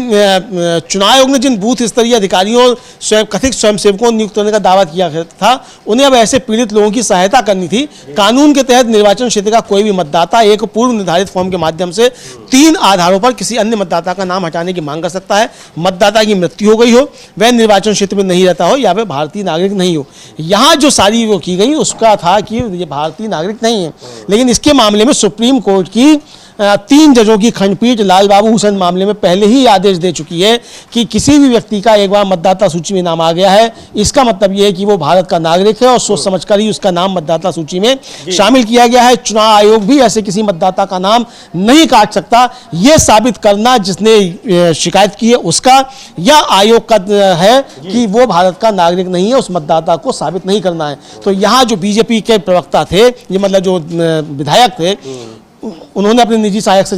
चुनाव आयोग ने जिन बूथ स्तरीय अधिकारियों और कथित स्वयंसेवकों नियुक्त करने का दावा किया था, उन्हें अब ऐसे पीड़ित लोगों की सहायता करनी थी। कानून के तहत निर्वाचन क्षेत्र का कोई भी मतदाता एक पूर्व निर्धारित फॉर्म के माध्यम से 3 आधारों पर किसी अन्य मतदाता का नाम हटाने की मांग कर सकता है। मतदाता की मृत्यु हो गई हो, वह निर्वाचन क्षेत्र में नहीं रहता हो या वह भारतीय नागरिक नहीं हो। यहाँ जो सारी वो की गई उसका था कि ये भारतीय नागरिक नहीं है, लेकिन इसके मामले में सुप्रीम कोर्ट की 3 जजों की खंडपीठ लाल बाबू हुसैन मामले में पहले ही आदेश दे चुकी है कि किसी भी व्यक्ति का एक बार मतदाता सूची में नाम आ गया है, इसका मतलब यह है कि वो भारत का नागरिक है और सोच समझकर ही उसका नाम मतदाता सूची में शामिल किया गया है। चुनाव आयोग भी ऐसे किसी मतदाता का नाम नहीं काट सकता। ये साबित करना जिसने शिकायत की है उसका या आयोग का है कि वो भारत का नागरिक नहीं है, उस मतदाता को साबित नहीं करना है। तो यहाँ जो बीजेपी के प्रवक्ता थे, ये मतलब जो विधायक थे, उन्होंने अपने निजी सहायक से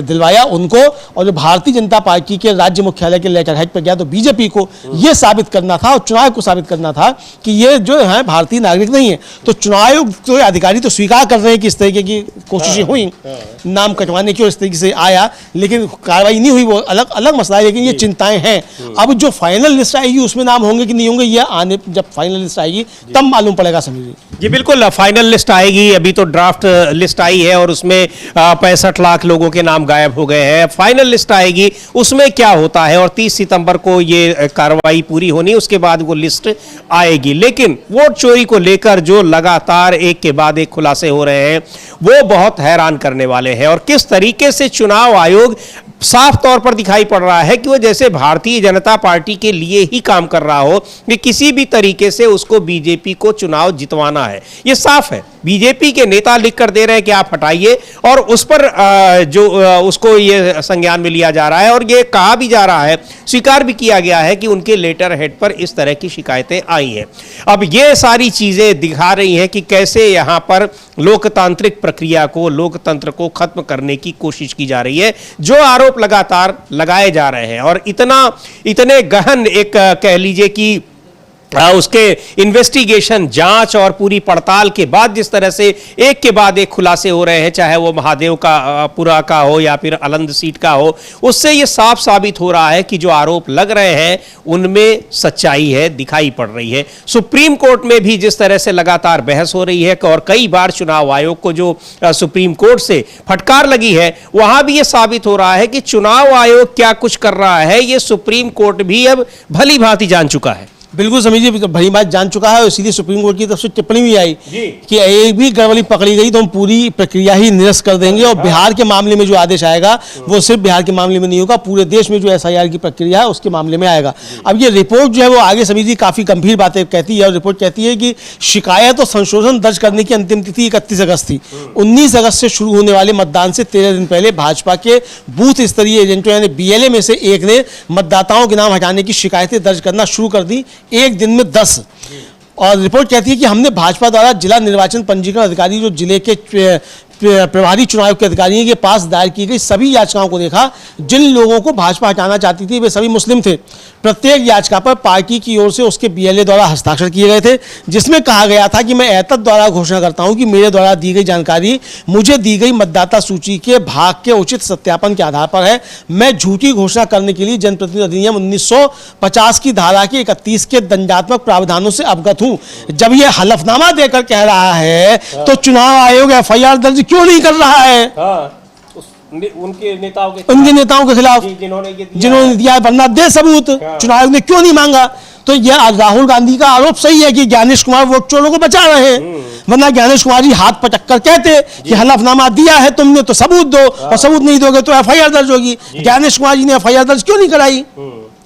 दिलवाया उनको, और जो भारतीय जनता पार्टी के राज्य मुख्यालय के लेटर हेड पर गया तो बीजेपी को यह साबित करना था और चुनाव को साबित करना था कि ये जो है भारतीय नागरिक नहीं है। तो चुनाव तो अधिकारी तो स्वीकार कर रहे हैं कि इस तरीके की कोशिशें हुई नाम कटवाने की और इस तरीके से आया, लेकिन कार्रवाई नहीं हुई, वो अलग अलग मसला है। लेकिन ये चिंताएं हैं। अब जो फाइनल लिस्ट आएगी उसमें नाम होंगे कि नहीं होंगे, ये आने जब फाइनल लिस्ट आएगी तब मालूम पड़ेगा। समीर जी बिल्कुल, फाइनल लिस्ट आएगी। अभी तो ड्राफ्ट लिस्ट आई है और उसमें 65 लाख लोगों के नाम गायब हो गए हैं। फाइनल लिस्ट आएगी, उसमें क्या होता है, और 30 सितंबर को ये कार्रवाई पूरी होनी, उसके बाद वो लिस्ट आएगी। लेकिन वोट चोरी को लेकर जो लगातार एक के बाद एक खुलासे हो रहे हैं वो बहुत हैरान करने वाले हैं, और किस तरीके से चुनाव आयोग साफ तौर पर दिखाई पड़ रहा है कि वो जैसे भारतीय जनता पार्टी के लिए ही काम कर रहा हो कि किसी भी तरीके से उसको बीजेपी को चुनाव जितवाना है। ये साफ है, बीजेपी के नेता लिख कर दे रहे हैं कि आप हटाइए, और उस पर उसको ये संज्ञान में लिया जा रहा है, और ये कहा भी जा रहा है, स्वीकार भी किया गया है कि उनके लेटर हेड पर इस तरह की शिकायतें आई हैं। अब ये सारी चीजें दिखा रही हैं कि कैसे यहां पर लोकतांत्रिक प्रक्रिया को, लोकतंत्र को खत्म करने की कोशिश की जा रही है। जो आरोप लगातार लगाए जा रहे हैं और इतने गहन एक कह लीजिए कि उसके इन्वेस्टिगेशन, जांच और पूरी पड़ताल के बाद जिस तरह से एक के बाद एक खुलासे हो रहे हैं, चाहे वो महादेव का पुरा का हो या फिर अलंद सीट का हो, उससे ये साफ साबित हो रहा है कि जो आरोप लग रहे हैं उनमें सच्चाई है, दिखाई पड़ रही है। सुप्रीम कोर्ट में भी जिस तरह से लगातार बहस हो रही है और कई बार चुनाव आयोग को जो सुप्रीम कोर्ट से फटकार लगी है, वहां भी ये साबित हो रहा है कि चुनाव आयोग क्या कुछ कर रहा है ये सुप्रीम कोर्ट भी अब भली भांति जान चुका है। बिल्कुल समझिए, भली बात जान चुका है, और इसीलिए सुप्रीम कोर्ट की तरफ से टिप्पणी भी आई कि एक भी गड़बड़ी पकड़ी गई तो हम पूरी प्रक्रिया ही निरस्त कर देंगे, और बिहार के मामले में जो आदेश आएगा वो सिर्फ बिहार के मामले में नहीं होगा, पूरे देश में जो SIR की प्रक्रिया है उसके मामले में आएगा। अब ये रिपोर्ट जो है वो आगे समिति काफी गंभीर बातें कहती है, और रिपोर्ट कहती है कि शिकायत और संशोधन दर्ज करने की अंतिम तिथि 31 अगस्त थी। 19 अगस्त से शुरू होने वाले मतदान से 13 दिन पहले भाजपा के बूथ स्तरीय एजेंटों यानी BLA में से एक ने मतदाताओं के नाम हटाने की शिकायतें दर्ज करना शुरू कर दी, एक दिन में 10। और रिपोर्ट कहती है कि हमने भाजपा द्वारा जिला निर्वाचन पंजीकरण अधिकारी जो जिले के प्रभारी चुनाव के अधिकारियों के पास दायर की गई सभी याचिकाओं को देखा। जिन लोगों को भाजपा हटाना चाहती थी वे सभी मुस्लिम थे। प्रत्येक याचिका पर पार्टी की ओर से उसके BLA द्वारा हस्ताक्षर किए गए थे, जिसमें कहा गया था कि मैं एतद द्वारा घोषणा करता हूं कि मेरे द्वारा दी गई जानकारी मुझे दी गई मतदाता सूची के भाग के उचित सत्यापन के आधार पर है। मैं झूठी घोषणा करने के लिए जनप्रतिनिधि अधिनियम 1950 की धारा के 31 के दंडात्मक प्रावधानों से अवगत हूं। जब यह हलफनामा देकर कह रहा है तो चुनाव आयोग FIR दर्ज क्यों नहीं कर रहा है? उनके नेताओं के खिलाफ जिन्होंने दिया है, वरना दे सबूत। चुनाव आयोग ने क्यों नहीं मांगा? तो यह राहुल गांधी का आरोप सही है कि ज्ञानेश कुमार वोट चोरों को बचा रहे हैं, वरना ज्ञानेश कुमार जी हाथ पटक कर कहते कि हलफनामा दिया है तुमने तो सबूत दो, और सबूत नहीं दोगे तो FIR दर्ज होगी। ज्ञानेश कुमार जी ने FIR दर्ज क्यों नहीं कराई?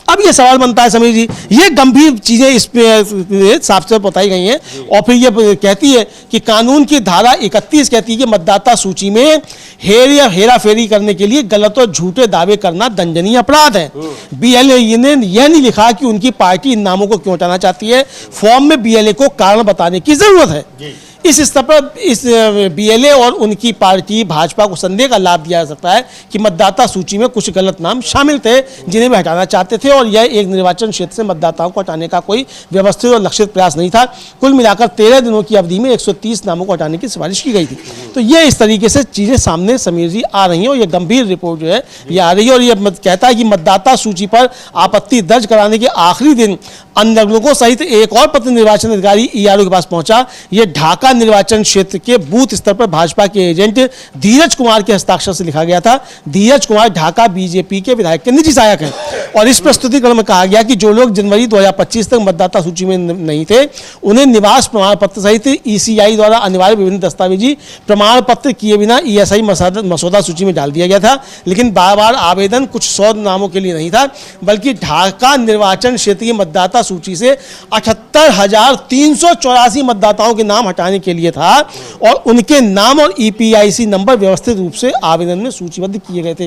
अब ये सवाल बनता है समीर जी, ये गंभीर चीजें इस पे साफ साफ बताई गई हैं। और फिर ये कहती है कि कानून की धारा 31 कहती है कि मतदाता सूची में हेरा फेरी करने के लिए गलत और झूठे दावे करना दंडनीय अपराध है। BLA ने यह नहीं लिखा कि उनकी पार्टी इन नामों को क्यों हटाना चाहती है। फॉर्म में BLA को कारण बताने की जरूरत है। इस स्तर पर इस बीएलए और उनकी पार्टी भाजपा को संदेह का लाभ दिया जा सकता है कि मतदाता सूची में कुछ गलत नाम शामिल थे जिन्हें वे हटाना चाहते थे और यह एक निर्वाचन क्षेत्र से मतदाताओं को हटाने का कोई व्यवस्थित और लक्षित प्रयास नहीं था। कुल मिलाकर 13 दिनों की अवधि में 130 नामों को हटाने की सिफारिश की गई थी। तो ये इस तरीके से चीज़ें सामने समीर जी आ रही हैं और ये गंभीर रिपोर्ट जो है ये आ रही है और ये कहता है कि मतदाता सूची पर आपत्ति दर्ज कराने के आखिरी दिन अन्य लोगों सहित एक और पत्र निर्वाचन अधिकारी ईआरओ के पास पहुंचा। ये ढाका निर्वाचन क्षेत्र के बूथ स्तर पर भाजपा के एजेंट धीरज कुमार के हस्ताक्षर से लिखा गया था। धीरज कुमार ढाका बीजेपी के विधायक के निजी सहायक हैं और इस प्रस्तुतिकरण में कहा गया कि जो लोग जनवरी 2025 तक मतदाता सूची में नहीं थे उन्हें निवास प्रमाण पत्र सहित ईसीआई द्वारा अनिवार्य विभिन्न दस्तावेजी प्रमाण पत्र किए बिना ईएसआई मसौदा सूची में डाल दिया गया था। लेकिन बार बार आवेदन कुछ 100 नामों के लिए नहीं था बल्कि ढाका निर्वाचन क्षेत्र की मतदाता सूची से 78,384 मतदाताओं के नाम हटाने के लिए था और उनके नाम और ईपीआईसी नंबर व्यवस्थित रूप से आवेदन में सूचीबद्ध किए गए थे।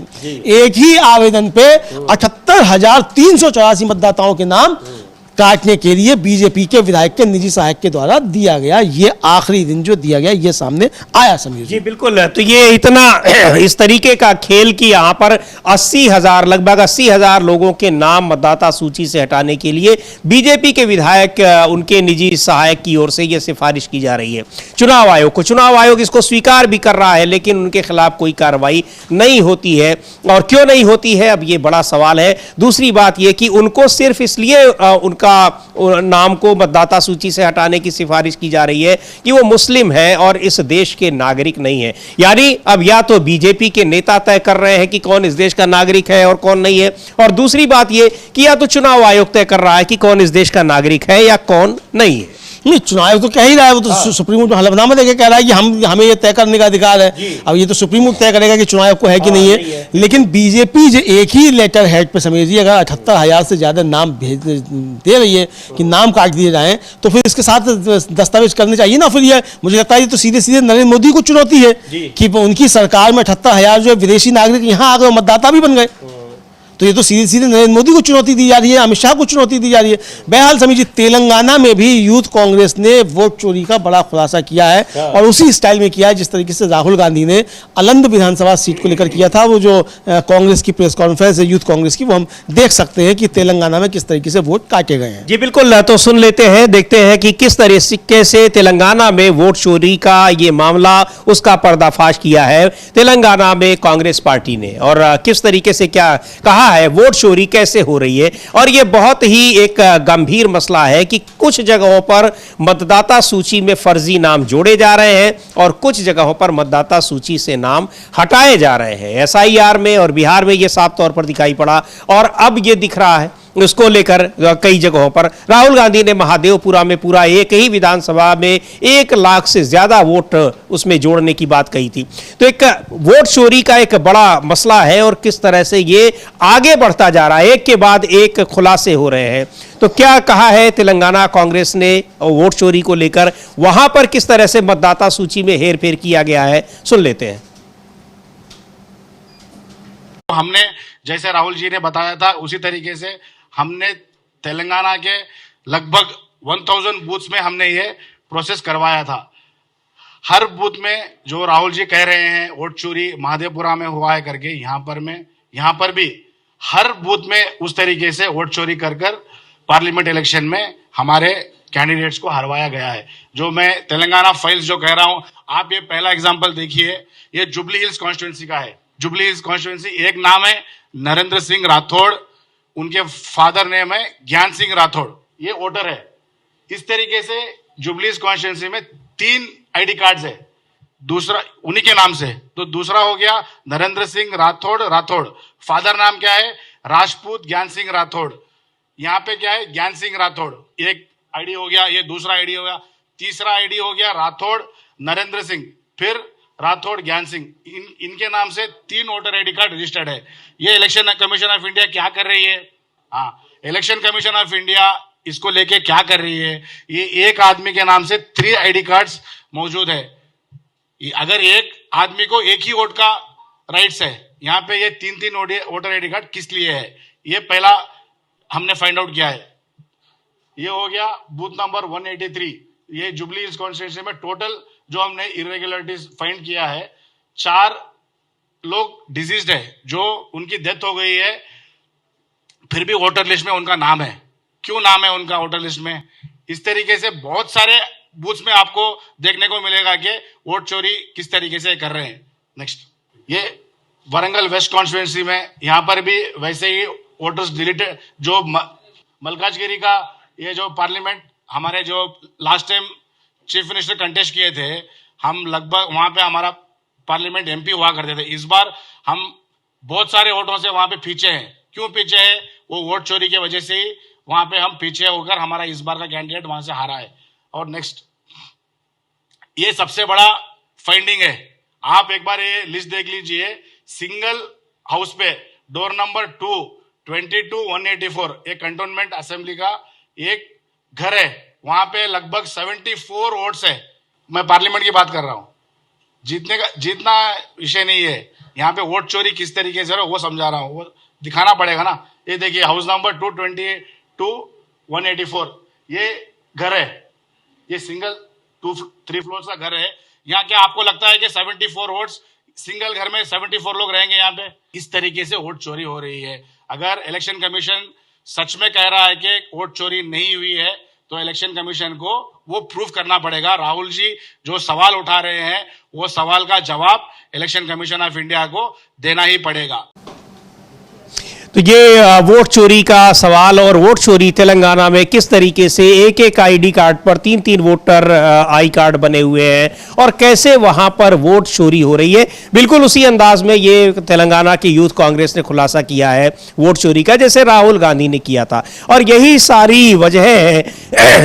एक ही आवेदन पे 78,384 मतदाताओं के नाम काटने के लिए बीजेपी के विधायक के निजी सहायक के द्वारा दिया गया। ये आखिरी दिन जो दिया गया ये सामने आया समीर जी। बिल्कुल, तो ये इतना इस तरीके का खेल कि यहाँ पर 80,000 लगभग 80,000 लोगों के नाम मतदाता सूची से हटाने के लिए बीजेपी के विधायक उनके निजी सहायक की ओर से ये सिफारिश की जा रही है चुनाव आयोग को। चुनाव आयोग इसको स्वीकार भी कर रहा है लेकिन उनके खिलाफ कोई कार्रवाई नहीं होती है और क्यों नहीं होती है अब ये बड़ा सवाल है। दूसरी बात ये कि उनको सिर्फ इसलिए उनका नाम को मतदाता सूची से हटाने की सिफारिश की जा रही है कि वो मुस्लिम है और इस देश के नागरिक नहीं है। यानी अब या तो बीजेपी के नेता तय कर रहे हैं कि कौन इस देश का नागरिक है और कौन नहीं है और दूसरी बात ये कि या तो चुनाव आयोग तय कर रहा है कि कौन इस देश का नागरिक है या कौन नहीं है। नहीं, चुनाव आयोग तो कह ही रहा है, वो तो सुप्रीम कोर्ट में हलफनामा देके कह रहा है कि हमें ये तय करने का अधिकार है। अब ये तो सुप्रीम कोर्ट तय करेगा कि चुनाव आयोग को है कि नहीं है। लेकिन बीजेपी जो एक ही लेटर हेड पे समझिए अगर 78,000 से ज्यादा नाम दे रही है कि नाम काट दिए जाएं तो फिर इसके साथ दस्तावेज करने चाहिए ना। फिर ये मुझे लगता है ये तो सीधे सीधे नरेंद्र मोदी को चुनौती है कि उनकी सरकार में 78,000 जो विदेशी नागरिक यहाँ आ गए मतदाता भी बन गए। तो ये तो सीधे सीधे नरेंद्र मोदी को चुनौती दी जा रही है, अमित शाह को चुनौती दी जा रही है। बहरहाल समीर जी, तेलंगाना में भी यूथ कांग्रेस ने वोट चोरी का बड़ा खुलासा किया है और उसी स्टाइल में किया है जिस तरीके से राहुल गांधी ने अलंद विधानसभा सीट को लेकर किया था। वो जो कांग्रेस की प्रेस कॉन्फ्रेंस है यूथ कांग्रेस की, वो हम देख सकते हैं कि तेलंगाना में किस तरीके से वोट काटे गए हैं। जी बिल्कुल, तो सुन लेते हैं, देखते हैं कि किस तरीके से तेलंगाना में वोट चोरी का ये मामला उसका पर्दाफाश किया है तेलंगाना में कांग्रेस पार्टी ने और किस तरीके से क्या कहा है वोट चोरी कैसे हो रही है। और यह बहुत ही एक गंभीर मसला है कि कुछ जगहों पर मतदाता सूची में फर्जी नाम जोड़े जा रहे हैं और कुछ जगहों पर मतदाता सूची से नाम हटाए जा रहे हैं। एसआईआर में और बिहार में यह साफ तौर पर दिखाई पड़ा और अब यह दिख रहा है उसको लेकर कई जगहों पर राहुल गांधी ने महादेवपुरा में पूरा एक ही विधानसभा में 1 लाख से ज्यादा वोट उसमें जोड़ने की बात कही थी। तो एक वोट चोरी का एक बड़ा मसला है और किस तरह से ये आगे बढ़ता जा रहा है, एक के बाद एक खुलासे हो रहे हैं। तो क्या कहा है तेलंगाना कांग्रेस ने वोट चोरी को लेकर, वहां पर किस तरह से मतदाता सूची में हेरफेर किया गया है, सुन लेते हैं। हमने जैसे राहुल जी ने बताया था उसी तरीके से हमने तेलंगाना के लगभग 1000 बूथ्स में हमने ये प्रोसेस करवाया था। हर बूथ में जो राहुल जी कह रहे हैं वोट चोरी महादेवपुरा में हुआ है करके, यहाँ पर भी हर बूथ में उस तरीके से वोट चोरी कर पार्लियामेंट इलेक्शन में हमारे कैंडिडेट्स को हरवाया गया है। जो मैं तेलंगाना फाइल्स जो कह रहा हूं, आप ये पहला एग्जांपल देखिए, ये जुबली हिल्स कॉन्स्टिट्यूंसी का है। जुबली हिल्स कॉन्स्टिट्यूंसी, एक नाम है नरेंद्र सिंह राठौड़, उनके फादर नेम है ज्ञान सिंह राठौड़, ये वोटर है। इस तरीके से जुबली हिल्स कॉन्स्टिट्यूंसी में 3 आईडी कार्ड्स है, दूसरा उन्हीं के नाम से। तो दूसरा हो गया नरेंद्र सिंह राठौड़, फादर नाम क्या है राजपूत ज्ञान सिंह राठौड़, यहाँ पे क्या है ज्ञान सिंह राठौड़, एक आईडी हो गया, ये दूसरा आईडी हो गया। तीसरा आईडी हो गया राठौड़ नरेंद्र सिंह, फिर राठौड़ ज्ञान सिंह, इनके नाम से 3 वोटर आईडी कार्ड रजिस्टर्ड है। ये इलेक्शन कमीशन ऑफ इंडिया क्या कर रही है? इलेक्शन कमीशन ऑफ इंडिया इसको लेके क्या कर रही है, ये एक आदमी के नाम से 3 आईडी कार्ड्स मौजूद है। अगर एक आदमी को एक ही वोट का राइट्स है, यहाँ पे ये 3 वोटर आईडी कार्ड किस लिए है, ये पहला हमने फाइंड आउट किया है। ये हो गया बूथ नंबर 183। ये जुबली हिल्स कॉन्स्टिट्यूंसी में टोटल जो हमने इरेगुलरिटीज फाइंड किया है, 4 लोग डिजीज्ड है, जो उनकी डेथ हो गई है, फिर भी वोटर लिस्ट में उनका नाम है। क्यों नाम है उनका वोटर लिस्ट में? इस तरीके से बहुत सारे बूथ्स में आपको देखने को मिलेगा कि वोट चोरी किस तरीके से कर रहे हैं। नेक्स्ट, ये वारंगल वेस्ट कॉन्स्टिट्यूंसी में यहाँ पर भी वैसे ही वोटर्स डिलीटेड, जो मलकाजगिरी का ये जो पार्लियामेंट हमारे जो last time chief minister contest किए थे, हम लगभग वहां पे हमारा पार्लियामेंट एमपी हुआ करते थे। इस बार हम बहुत सारे वोटों से वहां पे पीछे हैं। क्यों पीछे है? वो वोट चोरी की वजह से ही वहां पे हम पीछे होकर हमारा इस बार का कैंडिडेट वहां से हारा है। और नेक्स्ट, ये सबसे बड़ा फाइंडिंग है, आप एक बार ये लिस्ट देख लीजिए। सिंगल हाउस पे डोर नंबर 2 22-184 एक कंटोनमेंट असेंबली का एक घर है, वहां पे लगभग 74 वोट्स है। मैं पार्लियामेंट की बात कर रहा हूं, जीतना विषय नहीं है। यहाँ पे वोट चोरी किस तरीके से हो वो समझा रहा हूँ, वो दिखाना पड़ेगा ना। ये देखिए हाउस नंबर 222-184 ये घर है, ये सिंगल 2-3 फ्लोर्स का घर है। यहाँ क्या आपको लगता है कि 74 वोट्स सिंगल घर में 74 लोग रहेंगे? यहाँ पे इस तरीके से वोट चोरी हो रही है। अगर इलेक्शन कमीशन सच में कह रहा है कि वोट चोरी नहीं हुई है, तो इलेक्शन कमीशन को वो प्रूफ करना पड़ेगा। राहुल जी जो सवाल उठा रहे हैं, वो सवाल का जवाब इलेक्शन कमीशन ऑफ इंडिया को देना ही पड़ेगा। तो ये वोट चोरी का सवाल और वोट चोरी तेलंगाना में किस तरीके से एक एक आईडी कार्ड पर 3-3 वोटर आई कार्ड बने हुए हैं और कैसे वहां पर वोट चोरी हो रही है, बिल्कुल उसी अंदाज में ये तेलंगाना की यूथ कांग्रेस ने खुलासा किया है वोट चोरी का, जैसे राहुल गांधी ने किया था। और यही सारी वजह है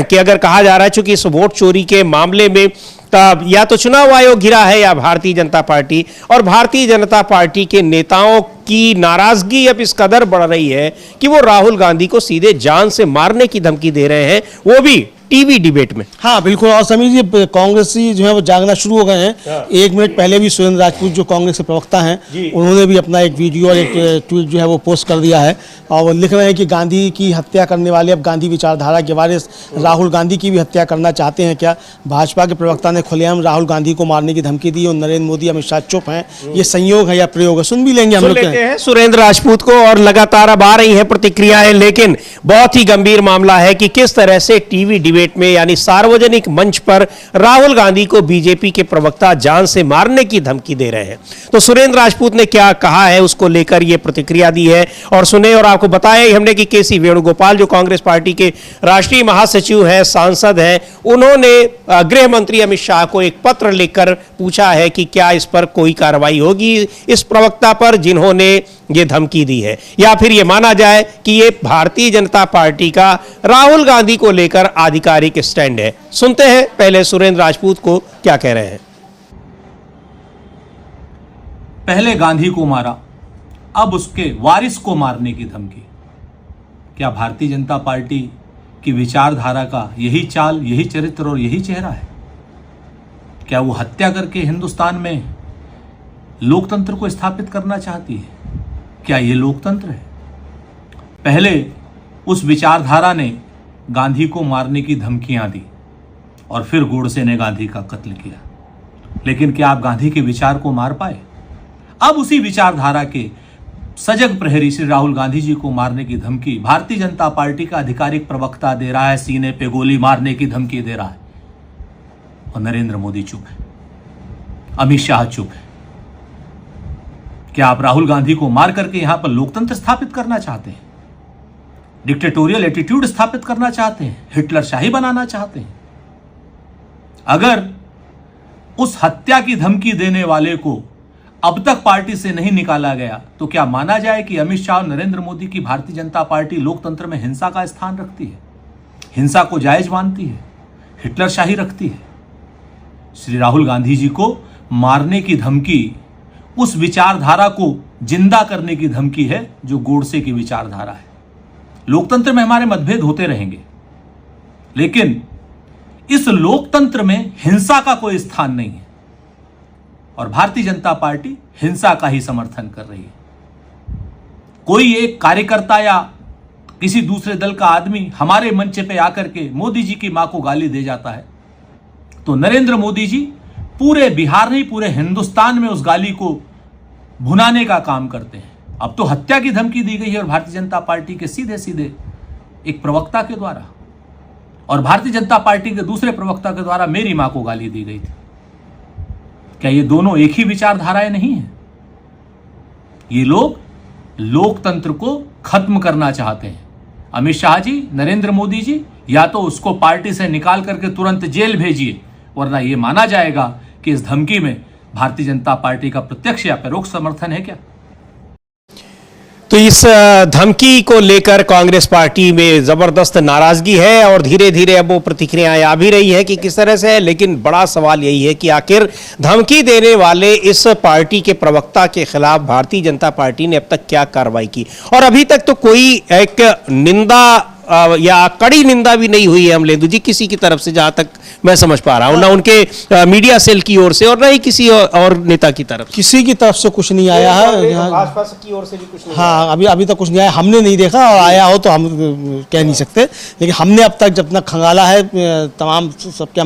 कि अगर कहा जा रहा है चूंकि इस वोट चोरी के मामले में तब या तो चुनाव आयोग घिरा है या भारतीय जनता पार्टी, और भारतीय जनता पार्टी के नेताओं की नाराजगी अब इस कदर बढ़ रही है कि वो राहुल गांधी को सीधे जान से मारने की धमकी दे रहे हैं, वो भी टीवी डिबेट में। हाँ बिल्कुल। और समीर जी, कांग्रेसी जो है वो जागना शुरू हो गए हैं। 1 मिनट पहले भी सुरेंद्र राजपूत जो कांग्रेस के प्रवक्ता हैं, उन्होंने भी अपना एक वीडियो और एक ट्वीट जो है वो पोस्ट कर दिया है, और वो लिख रहे हैं कि गांधी की हत्या करने वाले अब गांधी विचारधारा के वारिस राहुल गांधी की भी हत्या करना चाहते हैं क्या? भाजपा के प्रवक्ता ने खुलेआम राहुल गांधी को मारने की धमकी दी और नरेंद्र मोदी अमित शाह चुप हैं। ये संयोग है या प्रयोग है? सुन भी लेंगे हम लोग सुरेंद्र राजपूत को। और लगातार अब आ रही हैं प्रतिक्रियाएं, लेकिन बहुत ही गंभीर मामला है कि किस तरह से टीवी डिबेट में यानी सार्वजनिक मंच पर राहुल गांधी को बीजेपी के प्रवक्ता जान से मारने की धमकी दे रहे हैं। तो सुरेंद्र राजपूत ने क्या कहा है उसको लेकर यह प्रतिक्रिया दी है, और सुने। और आपको बताया हमने कि केसी वेणुगोपाल जो कांग्रेस पार्टी के राष्ट्रीय महासचिव हैं, सांसद हैं, उन्होंने गृह मंत्री अमित शाह को एक पत्र लिखकर पूछा है कि क्या इस पर कोई कार्रवाई होगी, इस प्रवक्ता पर जिन्होंने ये धमकी दी है, या फिर ये माना जाए कि ये भारतीय जनता पार्टी का राहुल गांधी को लेकर आधिकारिक स्टैंड है। सुनते हैं पहले सुरेंद्र राजपूत को क्या कह रहे हैं। पहले गांधी को मारा, अब उसके वारिस को मारने की धमकी। क्या भारतीय जनता पार्टी की विचारधारा का यही चाल, यही चरित्र और यही चेहरा है? क्या वो हत्या करके हिंदुस्तान में लोकतंत्र को स्थापित करना चाहती है? क्या ये लोकतंत्र है? पहले उस विचारधारा ने गांधी को मारने की धमकियां दी और फिर गोडसे ने गांधी का कत्ल किया। लेकिन क्या आप गांधी के विचार को मार पाए? अब उसी विचारधारा के सजग प्रहरी श्री राहुल गांधी जी को मारने की धमकी भारतीय जनता पार्टी का आधिकारिक प्रवक्ता दे रहा है, सीने पे गोली मारने की धमकी दे रहा है, और नरेंद्र मोदी चुप है, अमित शाह चुप है। क्या आप राहुल गांधी को मार करके यहां पर लोकतंत्र स्थापित करना चाहते हैं? डिक्टेटोरियल एटीट्यूड स्थापित करना चाहते हैं? हिटलर शाही बनाना चाहते हैं? अगर उस हत्या की धमकी देने वाले को अब तक पार्टी से नहीं निकाला गया, तो क्या माना जाए कि अमित शाह और नरेंद्र मोदी की भारतीय जनता पार्टी लोकतंत्र में हिंसा का स्थान रखती है, हिंसा को जायज मानती है, हिटलर शाही रखती है? श्री राहुल गांधी जी को मारने की धमकी उस विचारधारा को जिंदा करने की धमकी है जो गोडसे की विचारधारा है। लोकतंत्र में हमारे मतभेद होते रहेंगे, लेकिन इस लोकतंत्र में हिंसा का कोई स्थान नहीं है, और भारतीय जनता पार्टी हिंसा का ही समर्थन कर रही है। कोई एक कार्यकर्ता या किसी दूसरे दल का आदमी हमारे मंच पे आकर के मोदी जी की मां को गाली दे जाता है, तो नरेंद्र मोदी जी पूरे बिहार नहीं पूरे हिंदुस्तान में उस गाली को भुनाने का काम करते हैं। अब तो हत्या की धमकी दी गई है और भारतीय जनता पार्टी के सीधे सीधे एक प्रवक्ता के द्वारा, और भारतीय जनता पार्टी के दूसरे प्रवक्ता के द्वारा मेरी मां को गाली दी गई थी। क्या ये दोनों एक ही विचारधाराएं नहीं है? ये लोग लोकतंत्र को खत्म करना चाहते हैं। अमित शाह जी, नरेंद्र मोदी जी, या तो उसको पार्टी से निकाल करके तुरंत जेल भेजिए, वरना यह माना जाएगा कि इस धमकी में भारतीय जनता पार्टी का प्रत्यक्ष या परोक्ष समर्थन है क्या। तो इस धमकी को लेकर कांग्रेस पार्टी में जबरदस्त नाराजगी है और धीरे धीरे अब वो प्रतिक्रियाएं आ भी रही है कि किस तरह से है। लेकिन बड़ा सवाल यही है कि आखिर धमकी देने वाले इस पार्टी के प्रवक्ता के खिलाफ भारतीय जनता पार्टी ने अब तक क्या कार्रवाई की, और अभी तक तो कोई एक निंदा या कड़ी निंदा भी नहीं हुई है अमलेंदु जी किसी की तरफ से, जहां तक मैं समझ पा रहा हूं, ना उनके मीडिया सेल की ओर से और ना ही किसी और नेता की तरफ। किसी की तरफ से कुछ नहीं आया है, भाजपा की ओर से भी कुछ नहीं। हाँ, अभी तक कुछ नहीं आया, हमने नहीं देखा, और आया हो तो हम कह नहीं सकते, लेकिन हमने अब तक जब तक खंगाला है तमाम सबके,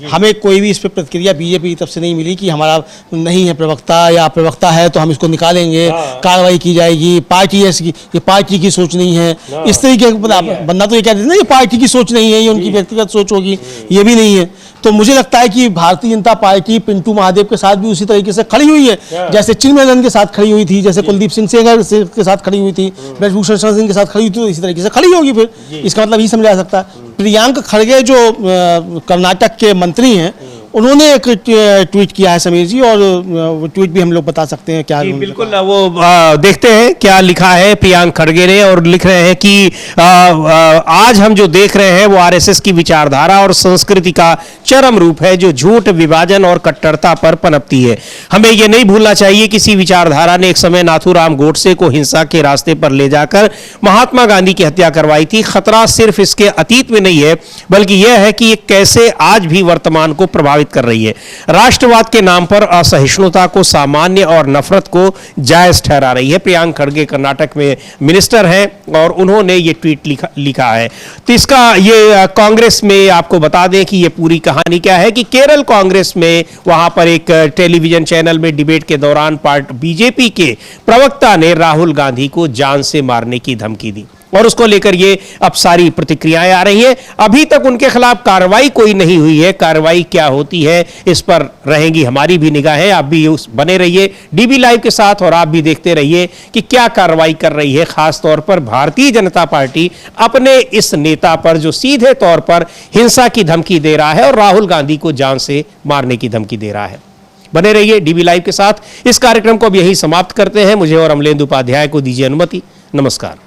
हमें कोई भी इस पर प्रतिक्रिया बीजेपी की तरफ से नहीं मिली कि हमारा नहीं है प्रवक्ता या प्रवक्ता है तो हम इसको निकालेंगे, कार्रवाई की जाएगी, पार्टी ऐसी, ये पार्टी की सोच नहीं है, इस तरीके बंदा तो ये कह देते ना ये पार्टी की सोच नहीं है, ये उनकी व्यक्तिगत सोच होगी, ये भी नहीं है। तो मुझे लगता है कि भारतीय जनता पार्टी पिंटू महादेव के साथ भी उसी तरीके से खड़ी हुई है, जैसे चिन्मयनंद के साथ खड़ी हुई थी, जैसे कुलदीप सिंह सेंगर के साथ खड़ी हुई थी, ब्रजभूषण शरण सिंह के साथ खड़ी हुई थी, तो इसी तरीके से खड़ी होगी। फिर इसका मतलब ही समझा जा सकता है। प्रियंक खड़गे जो कर्नाटक के मंत्री हैं, उन्होंने एक ट्वीट किया है समीर जी, और वो ट्वीट भी हम लोग बता सकते हैं क्या। बिल्कुल, वो देखते हैं क्या लिखा है प्रियंक खड़गे ने, और लिख रहे हैं कि आज हम जो देख रहे हैं वो आरएसएस की विचारधारा और संस्कृति का चरम रूप है जो झूठ, विभाजन और कट्टरता पर पनपती है। हमें यह नहीं भूलना चाहिए किसी विचारधारा ने एक समय नाथूराम गोडसे को हिंसा के रास्ते पर ले जाकर महात्मा गांधी की हत्या करवाई थी। खतरा सिर्फ इसके अतीत में नहीं है, बल्कि यह है कि ये कैसे आज भी वर्तमान को प्रभावित कर रही है। राष्ट्रवाद के नाम पर असहिष्णुता को सामान्य और नफरत को जायज ठहरा रही है। प्रियंक खड़गे कर्नाटक में मिनिस्टर हैं और उन्होंने ये ट्वीट लिखा है। तो इसका ये कांग्रेस में आपको बता दें कि ये पूरी कहानी क्या है कि केरल कांग्रेस में वहां पर एक टेलीविजन चैनल में डिबेट के दौरान बीजेपी के प्रवक्ता ने राहुल गांधी को जान से मारने की धमकी दी, और उसको लेकर ये अब सारी प्रतिक्रियाएं आ रही हैं। अभी तक उनके खिलाफ कार्रवाई कोई नहीं हुई है। कार्रवाई क्या होती है इस पर रहेंगी हमारी भी निगाहें। आप भी बने रहिए डीबी लाइव के साथ और आप भी देखते रहिए कि क्या कार्रवाई कर रही है, खास तौर पर भारतीय जनता पार्टी अपने इस नेता पर जो सीधे तौर पर हिंसा की धमकी दे रहा है और राहुल गांधी को जान से मारने की धमकी दे रहा है। बने रहिए डीबी लाइव के साथ। इस कार्यक्रम को अब यही समाप्त करते हैं। मुझे और अमलेंदु उपाध्याय को दीजिए अनुमति। नमस्कार।